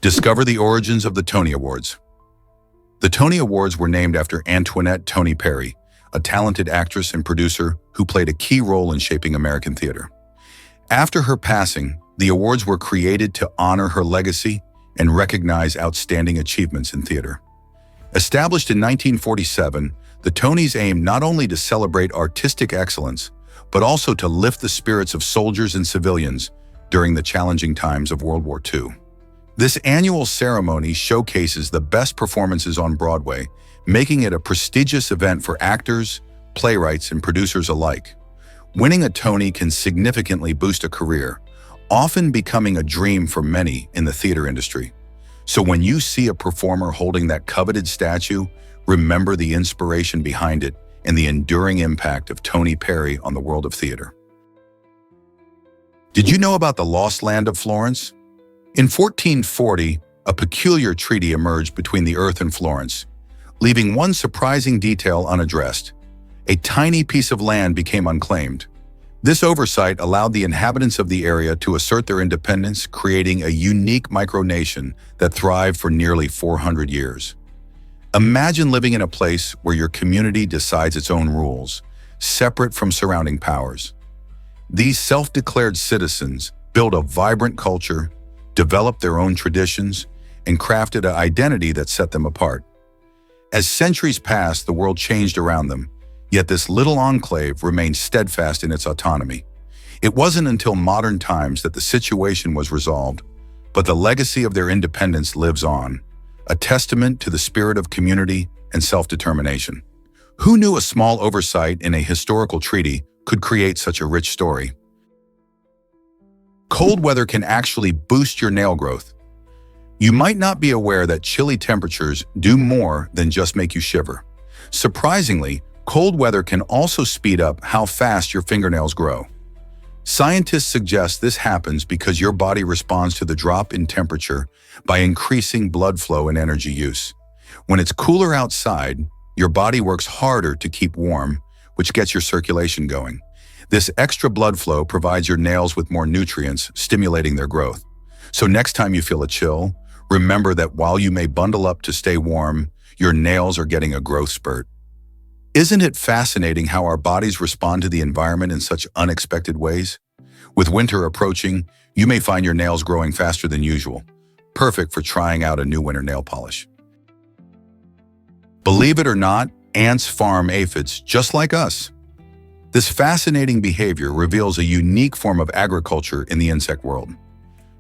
Discover the origins of the Tony Awards. The Tony Awards were named after Antoinette Tony Perry, a talented actress and producer who played a key role in shaping American theater. After her passing, the awards were created to honor her legacy and recognize outstanding achievements in theater. Established in 1947, the Tonys aim not only to celebrate artistic excellence, but also to lift the spirits of soldiers and civilians during the challenging times of World War II. This annual ceremony showcases the best performances on Broadway, making it a prestigious event for actors, playwrights, and producers alike. Winning a Tony can significantly boost a career, often becoming a dream for many in the theater industry. So when you see a performer holding that coveted statue, remember the inspiration behind it and the enduring impact of Tony Perry on the world of theater. Did you know about the lost land of Florence? In 1440, a peculiar treaty emerged between the Earth and Florence, leaving one surprising detail unaddressed. A tiny piece of land became unclaimed. This oversight allowed the inhabitants of the area to assert their independence, creating a unique micronation that thrived for nearly 400 years. Imagine living in a place where your community decides its own rules, separate from surrounding powers. These self-declared citizens built a vibrant culture, developed their own traditions, and crafted an identity that set them apart. As centuries passed, the world changed around them, yet this little enclave remained steadfast in its autonomy. It wasn't until modern times that the situation was resolved, but the legacy of their independence lives on, a testament to the spirit of community and self-determination. Who knew a small oversight in a historical treaty could create such a rich story? Cold weather can actually boost your nail growth. You might not be aware that chilly temperatures do more than just make you shiver. Surprisingly, cold weather can also speed up how fast your fingernails grow. Scientists suggest this happens because your body responds to the drop in temperature by increasing blood flow and energy use. When it's cooler outside, your body works harder to keep warm, which gets your circulation going. This extra blood flow provides your nails with more nutrients, stimulating their growth. So next time you feel a chill, remember that while you may bundle up to stay warm, your nails are getting a growth spurt. Isn't it fascinating how our bodies respond to the environment in such unexpected ways? With winter approaching, you may find your nails growing faster than usual, perfect for trying out a new winter nail polish. Believe it or not, ants farm aphids just like us. This fascinating behavior reveals a unique form of agriculture in the insect world.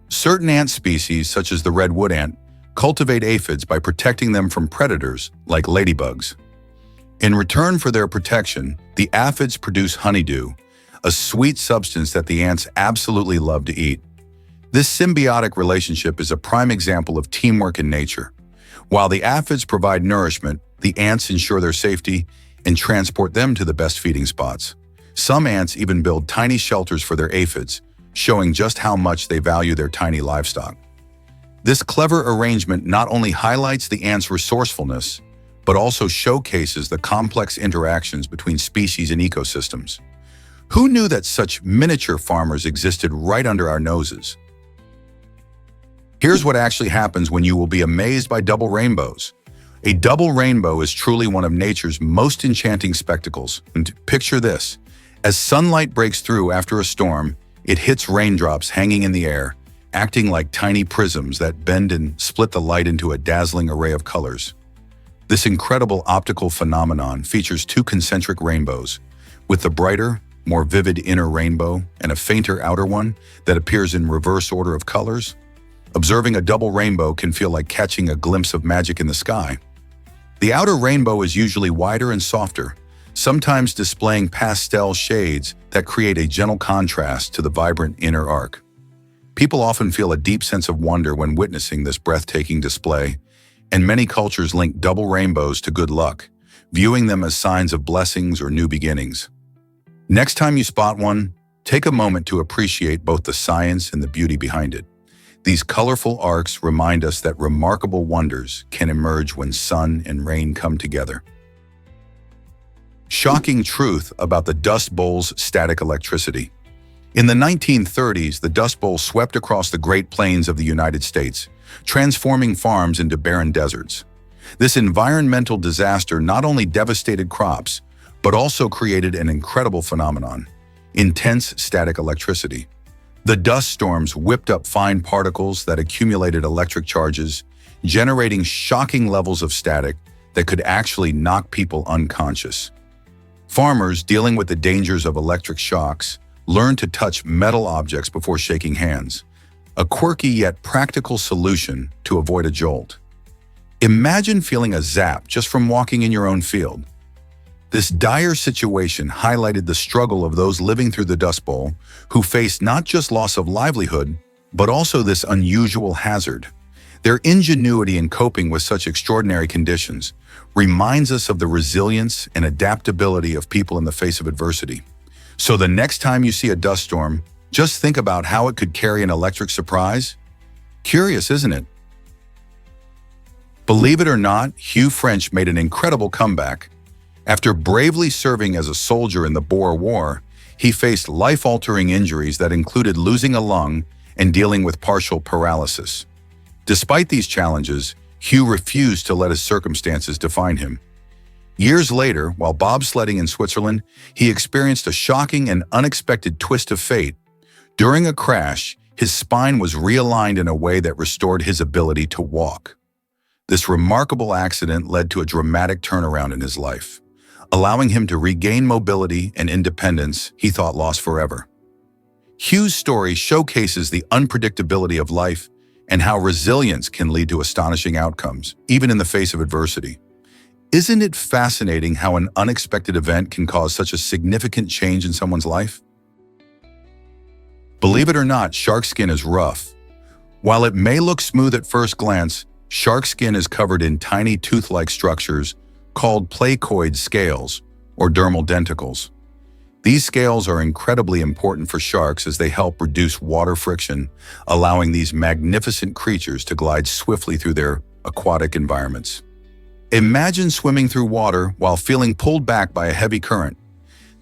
Certain ant species, such as the redwood ant, cultivate aphids by protecting them from predators like ladybugs. In return for their protection, the aphids produce honeydew, a sweet substance that the ants absolutely love to eat. This symbiotic relationship is a prime example of teamwork in nature. While the aphids provide nourishment, the ants ensure their safety and transport them to the best feeding spots. Some ants even build tiny shelters for their aphids, showing just how much they value their tiny livestock. This clever arrangement not only highlights the ants' resourcefulness, but also showcases the complex interactions between species and ecosystems. Who knew that such miniature farmers existed right under our noses? Here's what actually happens when you will be amazed by double rainbows. A double rainbow is truly one of nature's most enchanting spectacles. And picture this. As sunlight breaks through after a storm, it hits raindrops hanging in the air, acting like tiny prisms that bend and split the light into a dazzling array of colors. This incredible optical phenomenon features two concentric rainbows, with the brighter, more vivid inner rainbow and a fainter outer one that appears in reverse order of colors. Observing a double rainbow can feel like catching a glimpse of magic in the sky. The outer rainbow is usually wider and softer, sometimes displaying pastel shades that create a gentle contrast to the vibrant inner arc. People often feel a deep sense of wonder when witnessing this breathtaking display, and many cultures link double rainbows to good luck, viewing them as signs of blessings or new beginnings. Next time you spot one, take a moment to appreciate both the science and the beauty behind it. These colorful arcs remind us that remarkable wonders can emerge when sun and rain come together. Shocking truth about the Dust Bowl's static electricity. In the 1930s, the Dust Bowl swept across the Great Plains of the United States, transforming farms into barren deserts. This environmental disaster not only devastated crops, but also created an incredible phenomenon: intense static electricity. The dust storms whipped up fine particles that accumulated electric charges, generating shocking levels of static that could actually knock people unconscious. Farmers dealing with the dangers of electric shocks learned to touch metal objects before shaking hands, a quirky yet practical solution to avoid a jolt. Imagine feeling a zap just from walking in your own field. This dire situation highlighted the struggle of those living through the Dust Bowl, who faced not just loss of livelihood, but also this unusual hazard. Their ingenuity in coping with such extraordinary conditions reminds us of the resilience and adaptability of people in the face of adversity. So the next time you see a dust storm, just think about how it could carry an electric surprise. Curious, isn't it? Believe it or not, Hugh French made an incredible comeback. After bravely serving as a soldier in the Boer War, he faced life-altering injuries that included losing a lung and dealing with partial paralysis. Despite these challenges, Hugh refused to let his circumstances define him. Years later, while bobsledding in Switzerland, he experienced a shocking and unexpected twist of fate. During a crash, his spine was realigned in a way that restored his ability to walk. This remarkable accident led to a dramatic turnaround in his life, allowing him to regain mobility and independence he thought lost forever. Hugh's story showcases the unpredictability of life and how resilience can lead to astonishing outcomes, even in the face of adversity. Isn't it fascinating how an unexpected event can cause such a significant change in someone's life? Believe it or not, shark skin is rough. While it may look smooth at first glance, shark skin is covered in tiny tooth-like structures called placoid scales, or dermal denticles. These scales are incredibly important for sharks as they help reduce water friction, allowing these magnificent creatures to glide swiftly through their aquatic environments. Imagine swimming through water while feeling pulled back by a heavy current.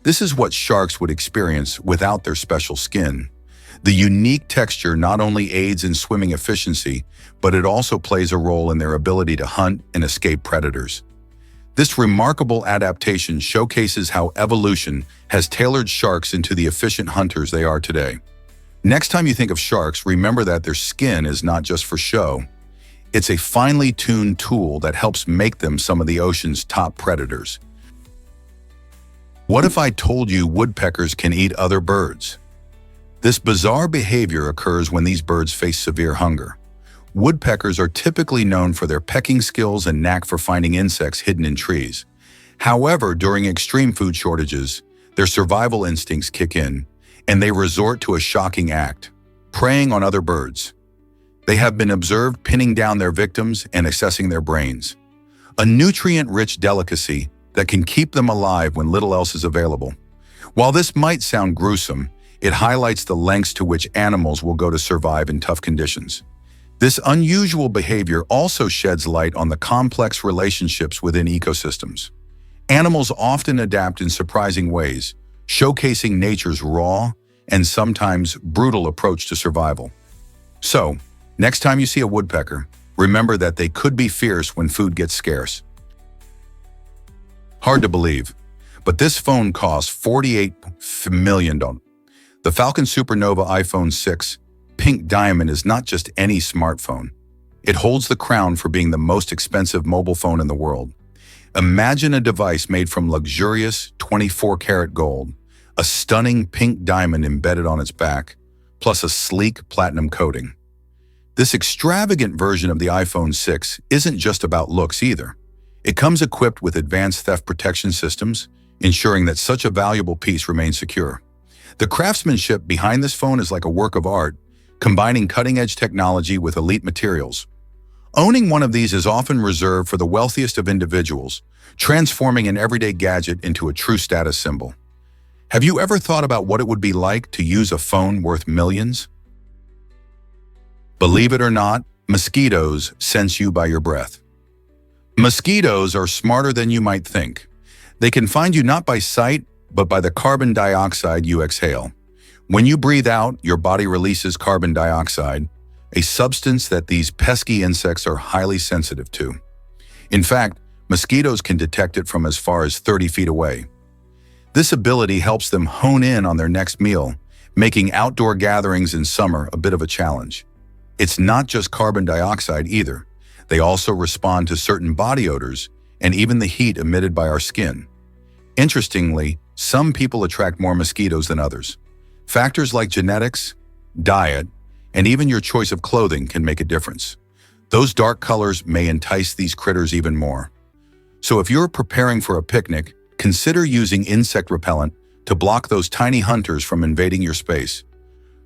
This is what sharks would experience without their special skin. The unique texture not only aids in swimming efficiency, but it also plays a role in their ability to hunt and escape predators. This remarkable adaptation showcases how evolution has tailored sharks into the efficient hunters they are today. Next time you think of sharks, remember that their skin is not just for show. It's a finely tuned tool that helps make them some of the ocean's top predators. What if I told you woodpeckers can eat other birds? This bizarre behavior occurs when these birds face severe hunger. Woodpeckers are typically known for their pecking skills and knack for finding insects hidden in trees. However, during extreme food shortages, their survival instincts kick in, and they resort to a shocking act: preying on other birds. They have been observed pinning down their victims and accessing their brains, a nutrient-rich delicacy that can keep them alive when little else is available. While this might sound gruesome, it highlights the lengths to which animals will go to survive in tough conditions. This unusual behavior also sheds light on the complex relationships within ecosystems. Animals often adapt in surprising ways, showcasing nature's raw and sometimes brutal approach to survival. So, next time you see a woodpecker, remember that they could be fierce when food gets scarce. Hard to believe, but this phone costs $48 million. The Falcon Supernova iPhone 6 Pink Diamond is not just any smartphone. It holds the crown for being the most expensive mobile phone in the world. Imagine a device made from luxurious 24-karat gold, a stunning pink diamond embedded on its back, plus a sleek platinum coating. This extravagant version of the iPhone 6 isn't just about looks either. It comes equipped with advanced theft protection systems, ensuring that such a valuable piece remains secure. The craftsmanship behind this phone is like a work of art, combining cutting-edge technology with elite materials. Owning one of these is often reserved for the wealthiest of individuals, transforming an everyday gadget into a true status symbol. Have you ever thought about what it would be like to use a phone worth millions? Believe it or not, mosquitoes sense you by your breath. Mosquitoes are smarter than you might think. They can find you not by sight, but by the carbon dioxide you exhale. When you breathe out, your body releases carbon dioxide, a substance that these pesky insects are highly sensitive to. In fact, mosquitoes can detect it from as far as 30 feet away. This ability helps them hone in on their next meal, making outdoor gatherings in summer a bit of a challenge. It's not just carbon dioxide either. They also respond to certain body odors and even the heat emitted by our skin. Interestingly, some people attract more mosquitoes than others. Factors like genetics, diet, and even your choice of clothing can make a difference. Those dark colors may entice these critters even more. So if you're preparing for a picnic, consider using insect repellent to block those tiny hunters from invading your space.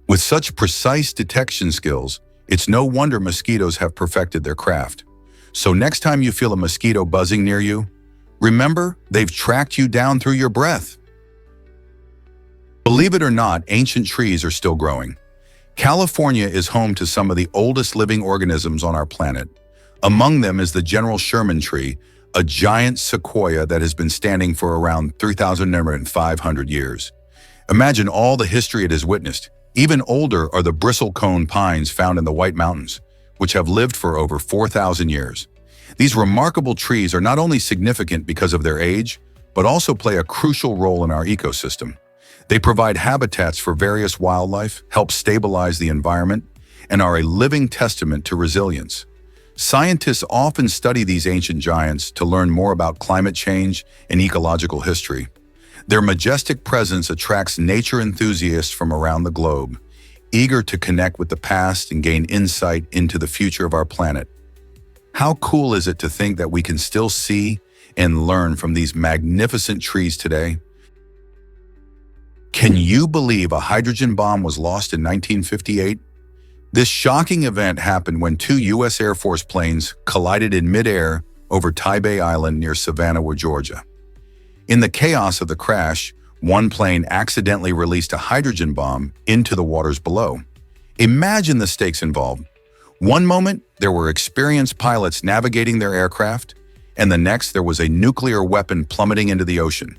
With such precise detection skills, it's no wonder mosquitoes have perfected their craft. So next time you feel a mosquito buzzing near you, remember they've tracked you down through your breath. Believe it or not, ancient trees are still growing. California is home to some of the oldest living organisms on our planet. Among them is the General Sherman tree, a giant sequoia that has been standing for around 3,500 years. Imagine all the history it has witnessed. Even older are the bristlecone pines found in the White Mountains, which have lived for over 4,000 years. These remarkable trees are not only significant because of their age, but also play a crucial role in our ecosystem. They provide habitats for various wildlife, help stabilize the environment, and are a living testament to resilience. Scientists often study these ancient giants to learn more about climate change and ecological history. Their majestic presence attracts nature enthusiasts from around the globe, eager to connect with the past and gain insight into the future of our planet. How cool is it to think that we can still see and learn from these magnificent trees today? Can you believe a hydrogen bomb was lost in 1958? This shocking event happened when two U.S. Air Force planes collided in midair over Tybee Island near Savannah, Georgia. In the chaos of the crash, one plane accidentally released a hydrogen bomb into the waters below. Imagine the stakes involved. One moment, there were experienced pilots navigating their aircraft, and the next, there was a nuclear weapon plummeting into the ocean.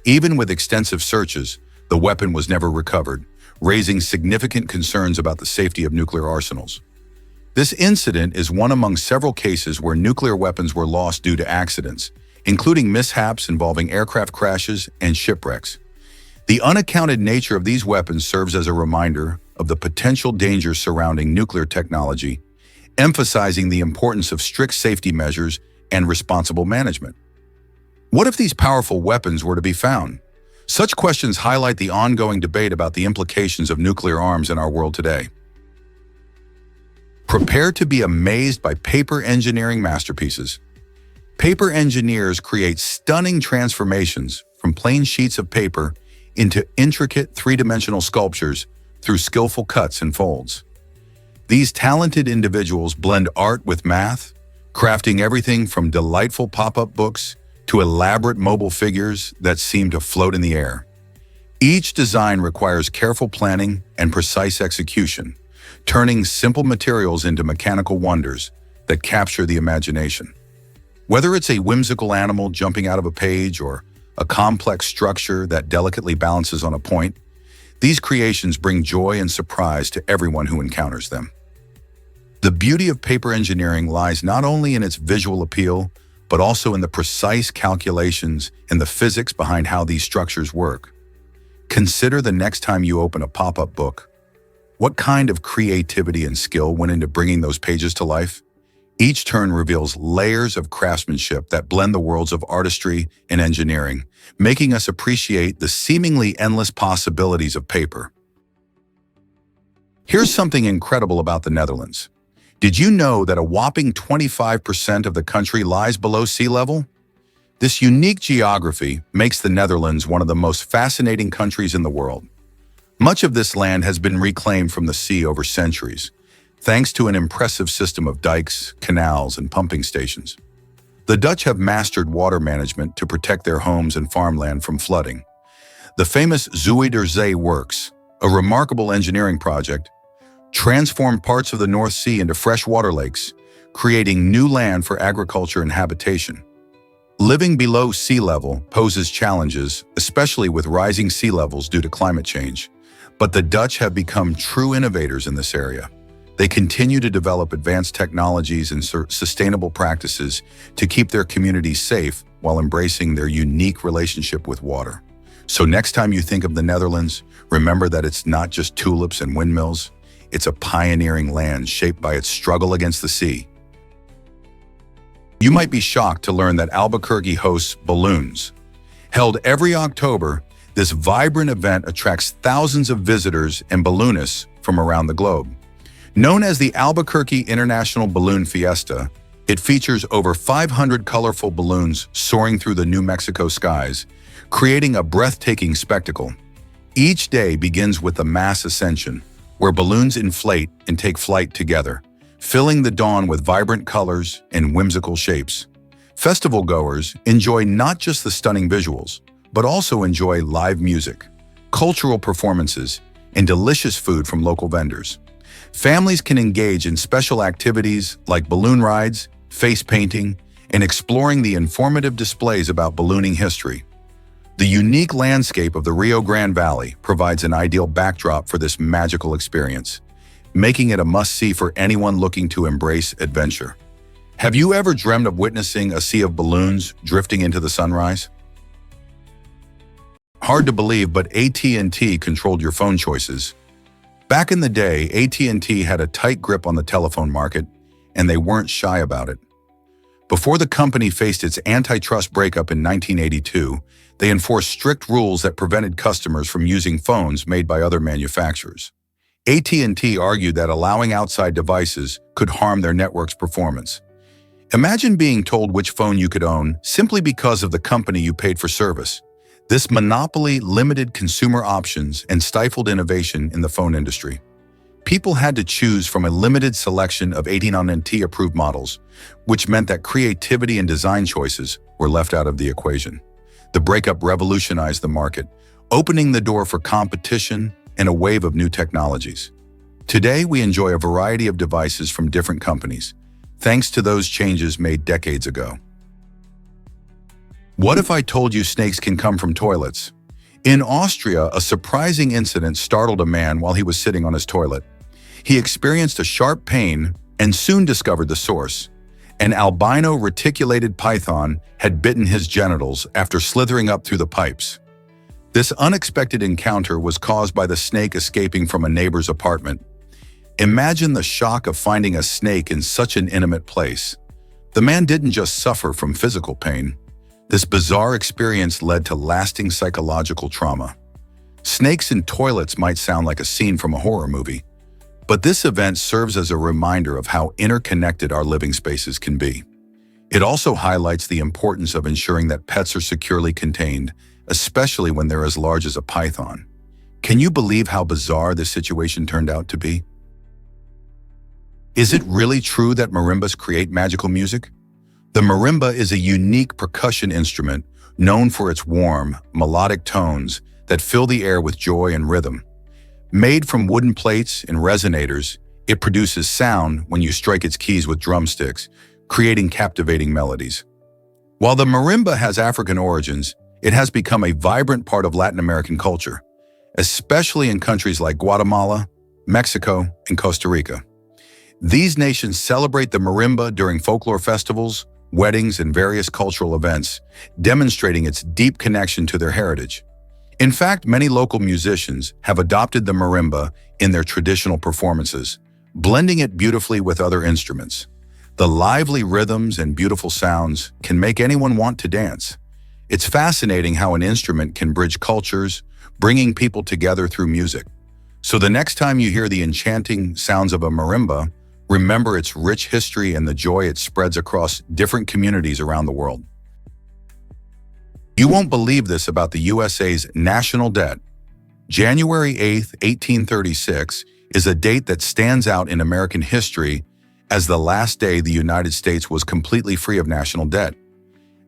Even with extensive searches, the weapon was never recovered, raising significant concerns about the safety of nuclear arsenals. This incident is one among several cases where nuclear weapons were lost due to accidents, including mishaps involving aircraft crashes and shipwrecks. The unaccounted nature of these weapons serves as a reminder of the potential dangers surrounding nuclear technology, emphasizing the importance of strict safety measures and responsible management. What if these powerful weapons were to be found? Such questions highlight the ongoing debate about the implications of nuclear arms in our world today. Prepare to be amazed by paper engineering masterpieces. Paper engineers create stunning transformations from plain sheets of paper into intricate three-dimensional sculptures through skillful cuts and folds. These talented individuals blend art with math, crafting everything from delightful pop-up books to elaborate mobile figures that seem to float in the air. Each design requires careful planning and precise execution, turning simple materials into mechanical wonders that capture the imagination. Whether it's a whimsical animal jumping out of a page or a complex structure that delicately balances on a point, these creations bring joy and surprise to everyone who encounters them. The beauty of paper engineering lies not only in its visual appeal, but also in the precise calculations and the physics behind how these structures work. Consider the next time you open a pop-up book. What kind of creativity and skill went into bringing those pages to life? Each turn reveals layers of craftsmanship that blend the worlds of artistry and engineering, making us appreciate the seemingly endless possibilities of paper. Here's something incredible about the Netherlands. Did you know that a whopping 25% of the country lies below sea level? This unique geography makes the Netherlands one of the most fascinating countries in the world. Much of this land has been reclaimed from the sea over centuries, thanks to an impressive system of dikes, canals, and pumping stations. The Dutch have mastered water management to protect their homes and farmland from flooding. The famous Zuiderzee Works, a remarkable engineering project, transformed parts of the North Sea into freshwater lakes, creating new land for agriculture and habitation. Living below sea level poses challenges, especially with rising sea levels due to climate change, but the Dutch have become true innovators in this area. They continue to develop advanced technologies and sustainable practices to keep their communities safe while embracing their unique relationship with water. So next time you think of the Netherlands, remember that it's not just tulips and windmills. It's a pioneering land shaped by its struggle against the sea. You might be shocked to learn that Albuquerque hosts balloons. Held every October, this vibrant event attracts thousands of visitors and balloonists from around the globe. Known as the Albuquerque International Balloon Fiesta, it features over 500 colorful balloons soaring through the New Mexico skies, creating a breathtaking spectacle. Each day begins with the mass ascension, where balloons inflate and take flight together, filling the dawn with vibrant colors and whimsical shapes. Festival goers enjoy not just the stunning visuals, but also enjoy live music, cultural performances, and delicious food from local vendors. Families can engage in special activities like balloon rides, face painting, and exploring the informative displays about ballooning history. The unique landscape of the Rio Grande Valley provides an ideal backdrop for this magical experience, making it a must-see for anyone looking to embrace adventure. Have you ever dreamed of witnessing a sea of balloons drifting into the sunrise? Hard to believe, but AT&T controlled your phone choices. Back in the day, AT&T had a tight grip on the telephone market, and they weren't shy about it. Before the company faced its antitrust breakup in 1982, they enforced strict rules that prevented customers from using phones made by other manufacturers. AT&T argued that allowing outside devices could harm their network's performance. Imagine being told which phone you could own simply because of the company you paid for service. This monopoly limited consumer options and stifled innovation in the phone industry. People had to choose from a limited selection of AT&T approved models, which meant that creativity and design choices were left out of the equation. The breakup revolutionized the market, opening the door for competition and a wave of new technologies. Today, we enjoy a variety of devices from different companies, thanks to those changes made decades ago. What if I told you snakes can come from toilets? In Austria, a surprising incident startled a man while he was sitting on his toilet. He experienced a sharp pain and soon discovered the source. An albino reticulated python had bitten his genitals after slithering up through the pipes. This unexpected encounter was caused by the snake escaping from a neighbor's apartment. Imagine the shock of finding a snake in such an intimate place. The man didn't just suffer from physical pain. This bizarre experience led to lasting psychological trauma. Snakes in toilets might sound like a scene from a horror movie, but this event serves as a reminder of how interconnected our living spaces can be. It also highlights the importance of ensuring that pets are securely contained, especially when they're as large as a python. Can you believe how bizarre this situation turned out to be? Is it really true that marimbas create magical music? The marimba is a unique percussion instrument known for its warm, melodic tones that fill the air with joy and rhythm. Made from wooden plates and resonators, it produces sound when you strike its keys with drumsticks, creating captivating melodies. While the marimba has African origins, it has become a vibrant part of Latin American culture, especially in countries like Guatemala, Mexico, and Costa Rica. These nations celebrate the marimba during folklore festivals, weddings, and various cultural events, demonstrating its deep connection to their heritage. In fact, many local musicians have adopted the marimba in their traditional performances, blending it beautifully with other instruments. The lively rhythms and beautiful sounds can make anyone want to dance. It's fascinating how an instrument can bridge cultures, bringing people together through music. So the next time you hear the enchanting sounds of a marimba, remember its rich history and the joy it spreads across different communities around the world. You won't believe this about the USA's national debt. January 8th, 1836 is a date that stands out in American history as the last day the United States was completely free of national debt.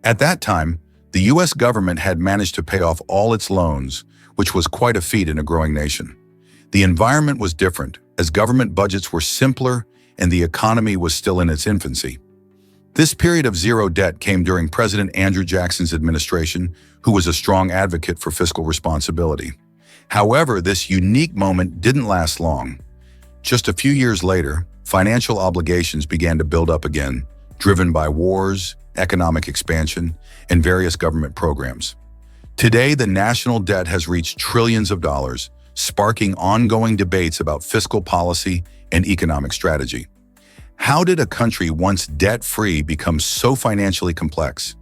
At that time, the U.S. government had managed to pay off all its loans, which was quite a feat in a growing nation. The environment was different, as government budgets were simpler and the economy was still in its infancy. This period of zero debt came during President Andrew Jackson's administration, who was a strong advocate for fiscal responsibility. However, this unique moment didn't last long. just a few years later, financial obligations began to build up again, driven by wars, economic expansion, and various government programs. Today, the national debt has reached trillions of dollars, sparking ongoing debates about fiscal policy and economic strategy. How did a country once debt-free become so financially complex?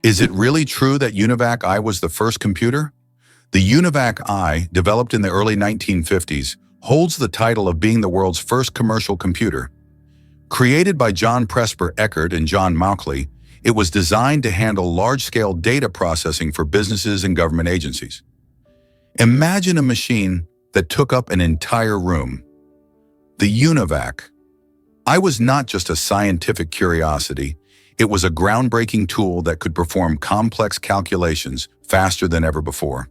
Is it really true that UNIVAC I was the first computer? The UNIVAC I, developed in the early 1950s, holds the title of being the world's first commercial computer. Created by John Presper Eckert and John Mauchly, it was designed to handle large-scale data processing for businesses and government agencies. Imagine a machine that took up an entire room. The UNIVAC I was not just a scientific curiosity, it was a groundbreaking tool that could perform complex calculations faster than ever before.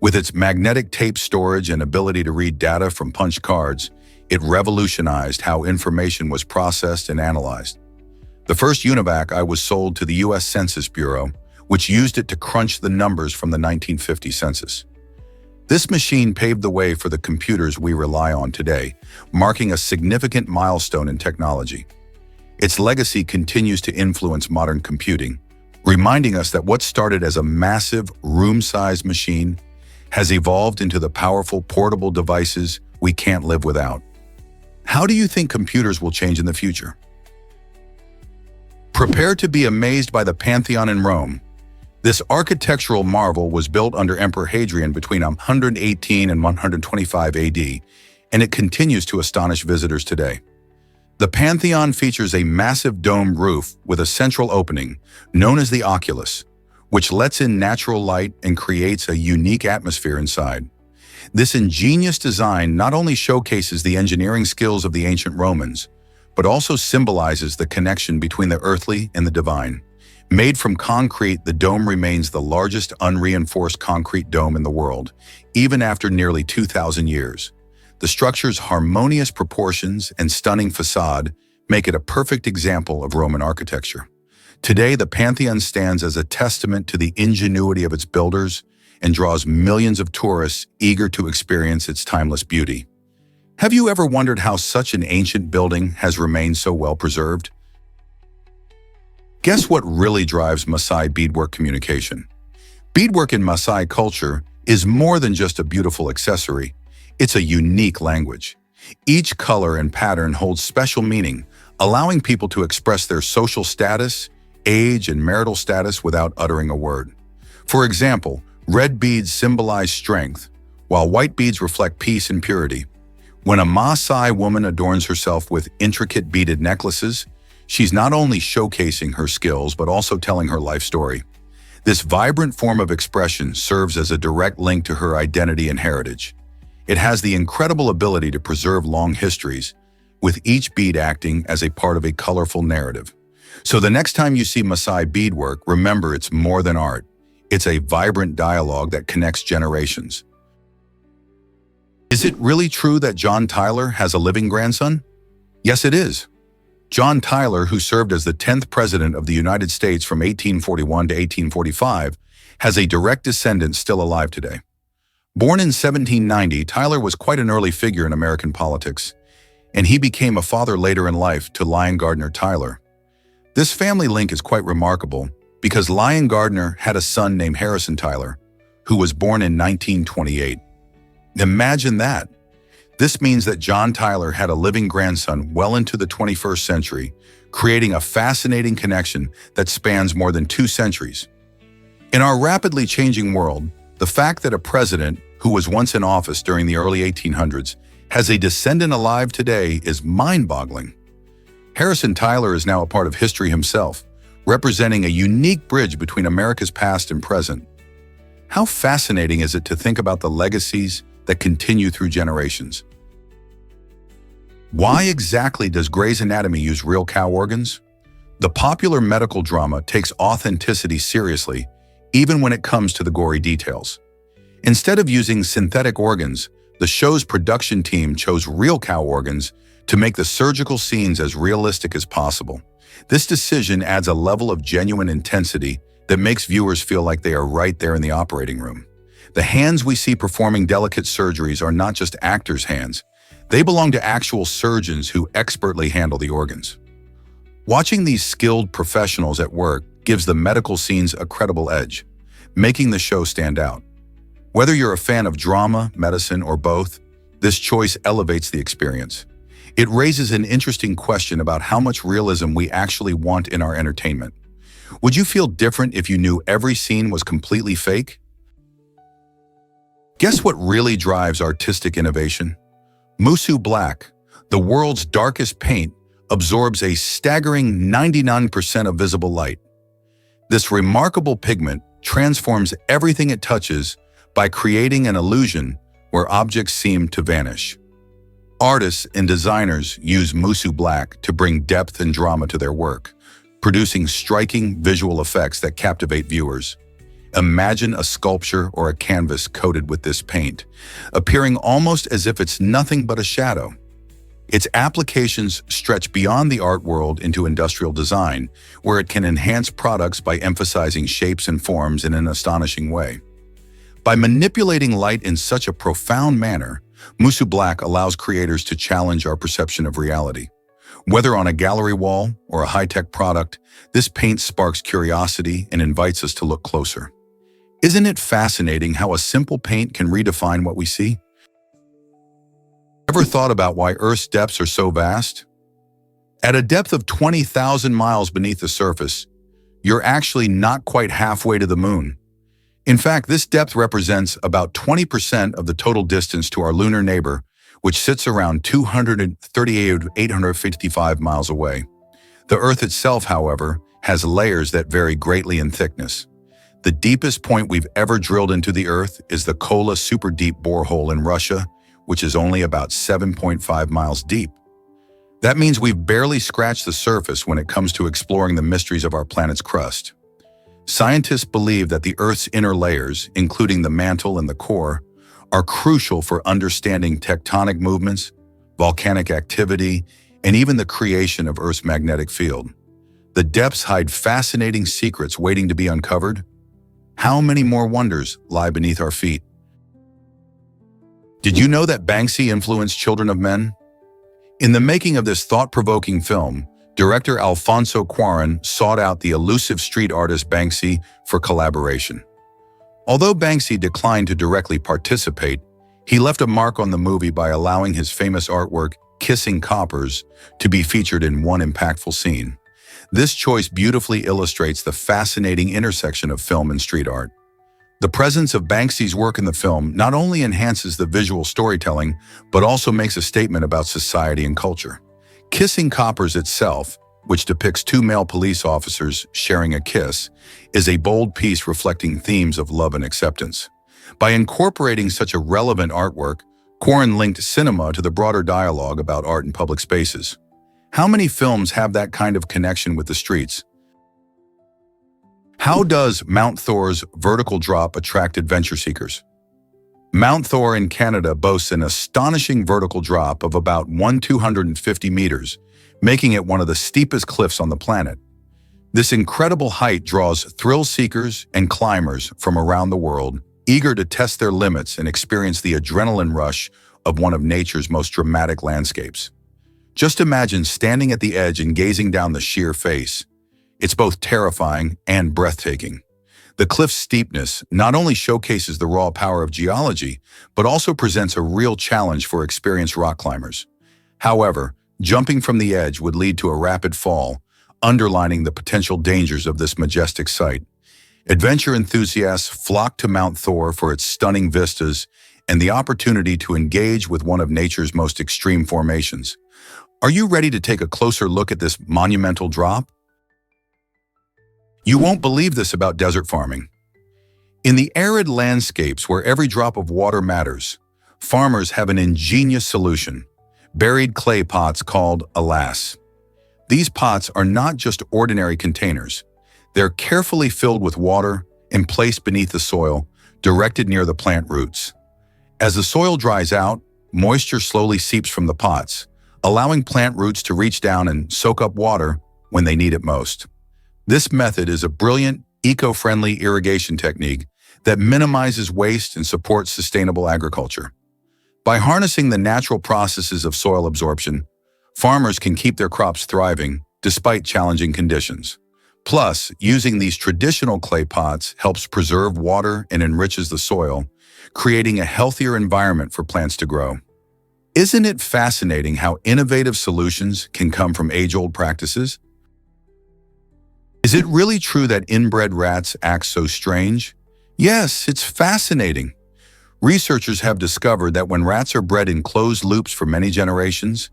With its magnetic tape storage and ability to read data from punch cards, it revolutionized how information was processed and analyzed. The first UNIVAC I was sold to the U.S. Census Bureau, which used it to crunch the numbers from the 1950 census. This machine paved the way for the computers we rely on today, marking a significant milestone in technology. Its legacy continues to influence modern computing, reminding us that what started as a massive, room-sized machine has evolved into the powerful, portable devices we can't live without. How do you think computers will change in the future? Prepare to be amazed by the Pantheon in Rome. This architectural marvel was built under Emperor Hadrian between 118 and 125 AD, and it continues to astonish visitors today. The Pantheon features a massive domed roof with a central opening, known as the oculus, which lets in natural light and creates a unique atmosphere inside. This ingenious design not only showcases the engineering skills of the ancient Romans, but also symbolizes the connection between the earthly and the divine. Made from concrete, the dome remains the largest unreinforced concrete dome in the world, even after nearly 2,000 years. The structure's harmonious proportions and stunning facade make it a perfect example of Roman architecture. Today, the Pantheon stands as a testament to the ingenuity of its builders and draws millions of tourists eager to experience its timeless beauty. Have you ever wondered how such an ancient building has remained so well preserved? Guess what really drives Maasai beadwork communication? Beadwork in Maasai culture is more than just a beautiful accessory. It's a unique language. Each color and pattern holds special meaning, allowing people to express their social status, age, and marital status without uttering a word. For example, red beads symbolize strength, while white beads reflect peace and purity. When a Maasai woman adorns herself with intricate beaded necklaces, she's not only showcasing her skills but also telling her life story. This vibrant form of expression serves as a direct link to her identity and heritage. It has the incredible ability to preserve long histories, with each bead acting as a part of a colorful narrative. So the next time you see Maasai beadwork, remember it's more than art. It's a vibrant dialogue that connects generations. Is it really true that John Tyler has a living grandson? Yes, it is. John Tyler, who served as the 10th President of the United States from 1841 to 1845, has a direct descendant still alive today. Born in 1790, Tyler was quite an early figure in American politics, and he became a father later in life to Lyon Gardner Tyler. This family link is quite remarkable because Lyon Gardner had a son named Harrison Tyler, who was born in 1928. Imagine that! This means that John Tyler had a living grandson well into the 21st century, creating a fascinating connection that spans more than 2 centuries. In our rapidly changing world, the fact that a president who was once in office during the early 1800s has a descendant alive today is mind-boggling. Harrison Tyler is now a part of history himself, representing a unique bridge between America's past and present. How fascinating is it to think about the legacies that continue through generations? Why exactly does Grey's Anatomy use real cow organs? The popular medical drama takes authenticity seriously, even when it comes to the gory details. Instead of using synthetic organs, the show's production team chose real cow organs to make the surgical scenes as realistic as possible. This decision adds a level of genuine intensity that makes viewers feel like they are right there in the operating room. The hands we see performing delicate surgeries are not just actors' hands. They belong to actual surgeons who expertly handle the organs. Watching these skilled professionals at work gives the medical scenes a credible edge, making the show stand out. Whether you're a fan of drama, medicine, or both, this choice elevates the experience. It raises an interesting question about how much realism we actually want in our entertainment. Would you feel different if you knew every scene was completely fake? Guess what really drives artistic innovation? Musu Black, the world's darkest paint, absorbs a staggering 99% of visible light. This remarkable pigment transforms everything it touches by creating an illusion where objects seem to vanish. Artists and designers use Musu Black to bring depth and drama to their work, producing striking visual effects that captivate viewers. Imagine a sculpture or a canvas coated with this paint, appearing almost as if it's nothing but a shadow. Its applications stretch beyond the art world into industrial design, where it can enhance products by emphasizing shapes and forms in an astonishing way. By manipulating light in such a profound manner, Musu Black allows creators to challenge our perception of reality. Whether on a gallery wall or a high-tech product, this paint sparks curiosity and invites us to look closer. Isn't it fascinating how a simple paint can redefine what we see? Ever thought about why Earth's depths are so vast? At a depth of 20,000 miles beneath the surface, you're actually not quite halfway to the moon. In fact, this depth represents about 20% of the total distance to our lunar neighbor, which sits around 238,855 miles away. The Earth itself, however, has layers that vary greatly in thickness. The deepest point we've ever drilled into the Earth is the Kola Super Deep Borehole in Russia, which is only about 7.5 miles deep. That means we've barely scratched the surface when it comes to exploring the mysteries of our planet's crust. Scientists believe that the Earth's inner layers, including the mantle and the core, are crucial for understanding tectonic movements, volcanic activity, and even the creation of Earth's magnetic field. The depths hide fascinating secrets waiting to be uncovered. How many more wonders lie beneath our feet? Did you know that Banksy influenced children of men? In the making of this thought-provoking film, director Alfonso Cuarón sought out the elusive street artist Banksy for collaboration. Although Banksy declined to directly participate, he left a mark on the movie by allowing his famous artwork, Kissing Coppers, to be featured in one impactful scene. This choice beautifully illustrates the fascinating intersection of film and street art. The presence of Banksy's work in the film not only enhances the visual storytelling, but also makes a statement about society and culture. Kissing Coppers itself, which depicts two male police officers sharing a kiss, is a bold piece reflecting themes of love and acceptance. By incorporating such a relevant artwork, Cuarón linked cinema to the broader dialogue about art in public spaces. How many films have that kind of connection with the streets? How does Mount Thor's vertical drop attract adventure seekers? Mount Thor in Canada boasts an astonishing vertical drop of about 1,250 meters, making it one of the steepest cliffs on the planet. This incredible height draws thrill seekers and climbers from around the world, eager to test their limits and experience the adrenaline rush of one of nature's most dramatic landscapes. Just imagine standing at the edge and gazing down the sheer face. It's both terrifying and breathtaking. The cliff's steepness not only showcases the raw power of geology, but also presents a real challenge for experienced rock climbers. However, jumping from the edge would lead to a rapid fall, underlining the potential dangers of this majestic sight. Adventure enthusiasts flock to Mount Thor for its stunning vistas and the opportunity to engage with one of nature's most extreme formations. Are you ready to take a closer look at this monumental drop? You won't believe this about desert farming. In the arid landscapes where every drop of water matters, farmers have an ingenious solution: buried clay pots called alas. These pots are not just ordinary containers. They're carefully filled with water and placed beneath the soil, directed near the plant roots. As the soil dries out, moisture slowly seeps from the pots, allowing plant roots to reach down and soak up water when they need it most. This method is a brilliant, eco-friendly irrigation technique that minimizes waste and supports sustainable agriculture. By harnessing the natural processes of soil absorption, farmers can keep their crops thriving despite challenging conditions. Plus, using these traditional clay pots helps preserve water and enriches the soil, creating a healthier environment for plants to grow. Isn't it fascinating how innovative solutions can come from age-old practices? Is it really true that inbred rats act so strange? Yes, it's fascinating. Researchers have discovered that when rats are bred in closed loops for many generations,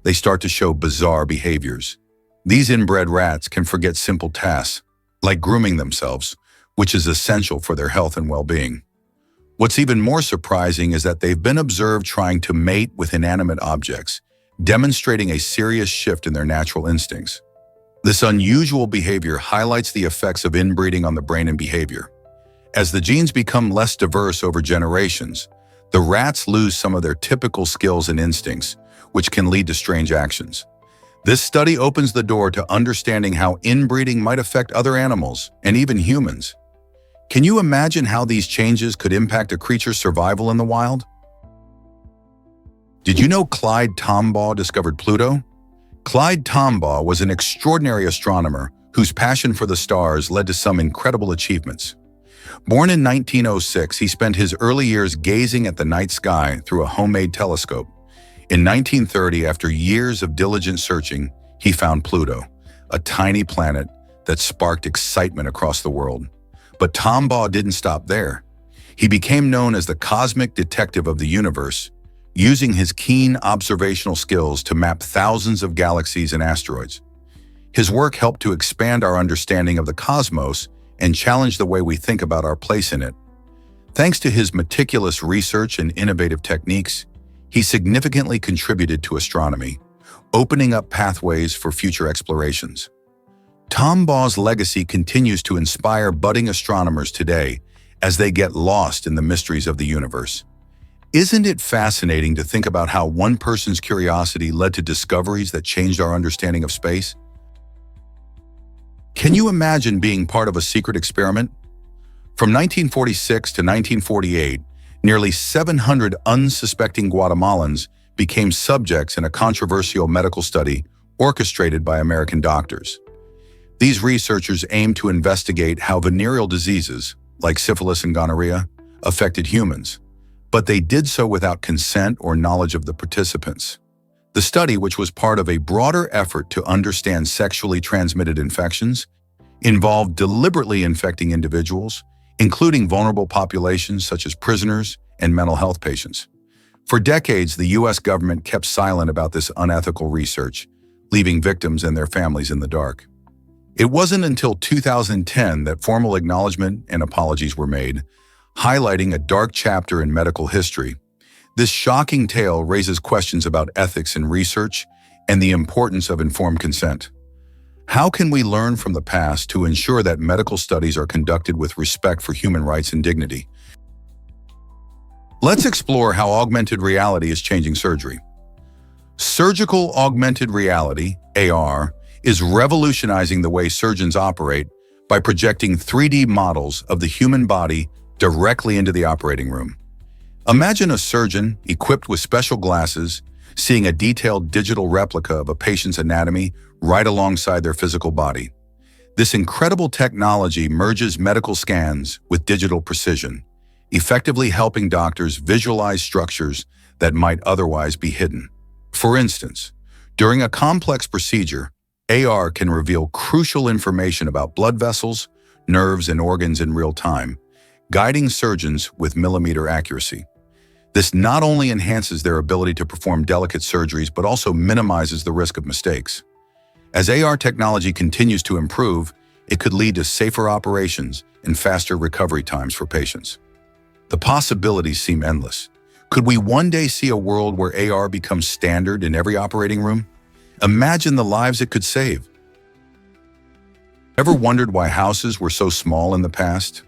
they start to show bizarre behaviors. These inbred rats can forget simple tasks, like grooming themselves, which is essential for their health and well-being. What's even more surprising is that they've been observed trying to mate with inanimate objects, demonstrating a serious shift in their natural instincts. This unusual behavior highlights the effects of inbreeding on the brain and behavior. As the genes become less diverse over generations, the rats lose some of their typical skills and instincts, which can lead to strange actions. This study opens the door to understanding how inbreeding might affect other animals and even humans. Can you imagine how these changes could impact a creature's survival in the wild? Did you know Clyde Tombaugh discovered Pluto? Clyde Tombaugh was an extraordinary astronomer whose passion for the stars led to some incredible achievements. Born in 1906, he spent his early years gazing at the night sky through a homemade telescope. In 1930, after years of diligent searching, he found Pluto, a tiny planet that sparked excitement across the world. But Tombaugh didn't stop there. He became known as the cosmic detective of the universe, using his keen observational skills to map thousands of galaxies and asteroids. His work helped to expand our understanding of the cosmos and challenge the way we think about our place in it. Thanks to his meticulous research and innovative techniques, he significantly contributed to astronomy, opening up pathways for future explorations. Tombaugh's legacy continues to inspire budding astronomers today as they get lost in the mysteries of the universe. Isn't it fascinating to think about how one person's curiosity led to discoveries that changed our understanding of space? Can you imagine being part of a secret experiment? From 1946 to 1948, nearly 700 unsuspecting Guatemalans became subjects in a controversial medical study orchestrated by American doctors. These researchers aimed to investigate how venereal diseases, like syphilis and gonorrhea, affected humans, but they did so without consent or knowledge of the participants. The study, which was part of a broader effort to understand sexually transmitted infections, involved deliberately infecting individuals, including vulnerable populations such as prisoners and mental health patients. For decades, the U.S. government kept silent about this unethical research, leaving victims and their families in the dark. It wasn't until 2010 that formal acknowledgement and apologies were made, highlighting a dark chapter in medical history. This shocking tale raises questions about ethics in research and the importance of informed consent. How can we learn from the past to ensure that medical studies are conducted with respect for human rights and dignity? Let's explore how augmented reality is changing surgery. Surgical augmented reality, AR, is revolutionizing the way surgeons operate by projecting 3D models of the human body directly into the operating room. Imagine a surgeon equipped with special glasses seeing a detailed digital replica of a patient's anatomy right alongside their physical body. This incredible technology merges medical scans with digital precision, effectively helping doctors visualize structures that might otherwise be hidden. For instance, during a complex procedure, AR can reveal crucial information about blood vessels, nerves, and organs in real time, guiding surgeons with millimeter accuracy. This not only enhances their ability to perform delicate surgeries, but also minimizes the risk of mistakes. As AR technology continues to improve, it could lead to safer operations and faster recovery times for patients. The possibilities seem endless. Could we one day see a world where AR becomes standard in every operating room? Imagine the lives it could save. Ever wondered why houses were so small in the past?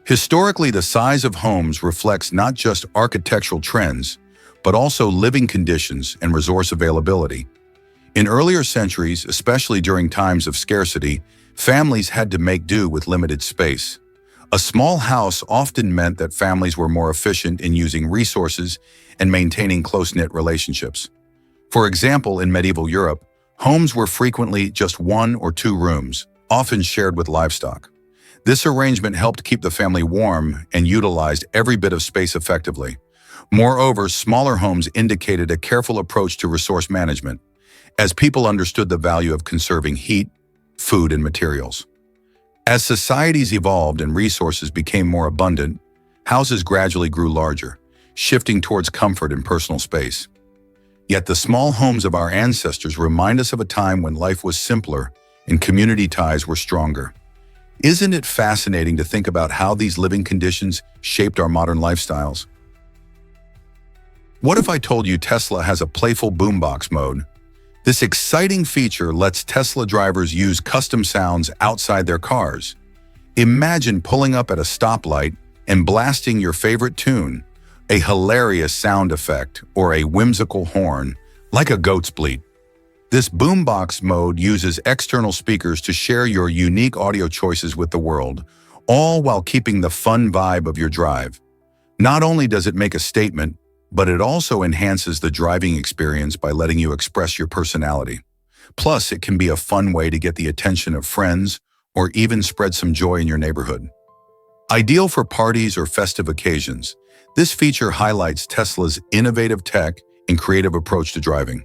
Historically, the size of homes reflects not just architectural trends, but also living conditions and resource availability. In earlier centuries, especially during times of scarcity, families had to make do with limited space. A small house often meant that families were more efficient in using resources and maintaining close-knit relationships. For example, in medieval Europe, homes were frequently just one or two rooms, often shared with livestock. This arrangement helped keep the family warm and utilized every bit of space effectively. Moreover, smaller homes indicated a careful approach to resource management, as people understood the value of conserving heat, food, and materials. As societies evolved and resources became more abundant, houses gradually grew larger, shifting towards comfort and personal space. Yet the small homes of our ancestors remind us of a time when life was simpler and community ties were stronger. Isn't it fascinating to think about how these living conditions shaped our modern lifestyles? What if I told you Tesla has a playful boombox mode? This exciting feature lets Tesla drivers use custom sounds outside their cars. Imagine pulling up at a stoplight and blasting your favorite tune, a hilarious sound effect, or a whimsical horn, like a goat's bleat. This boombox mode uses external speakers to share your unique audio choices with the world, all while keeping the fun vibe of your drive. Not only does it make a statement, but it also enhances the driving experience by letting you express your personality. Plus, it can be a fun way to get the attention of friends or even spread some joy in your neighborhood. Ideal for parties or festive occasions, this feature highlights Tesla's innovative tech and creative approach to driving.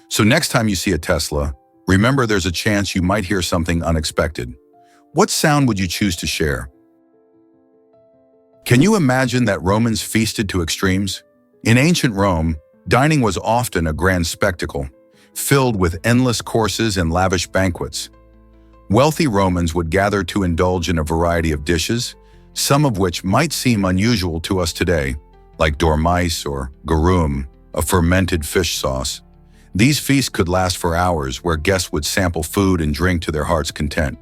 So next time you see a Tesla, remember there's a chance you might hear something unexpected. What sound would you choose to share? Can you imagine that Romans feasted to extremes? In ancient Rome, dining was often a grand spectacle, filled with endless courses and lavish banquets. Wealthy Romans would gather to indulge in a variety of dishes, some of which might seem unusual to us today, like dormice or garum, a fermented fish sauce. These feasts could last for hours, where guests would sample food and drink to their heart's content.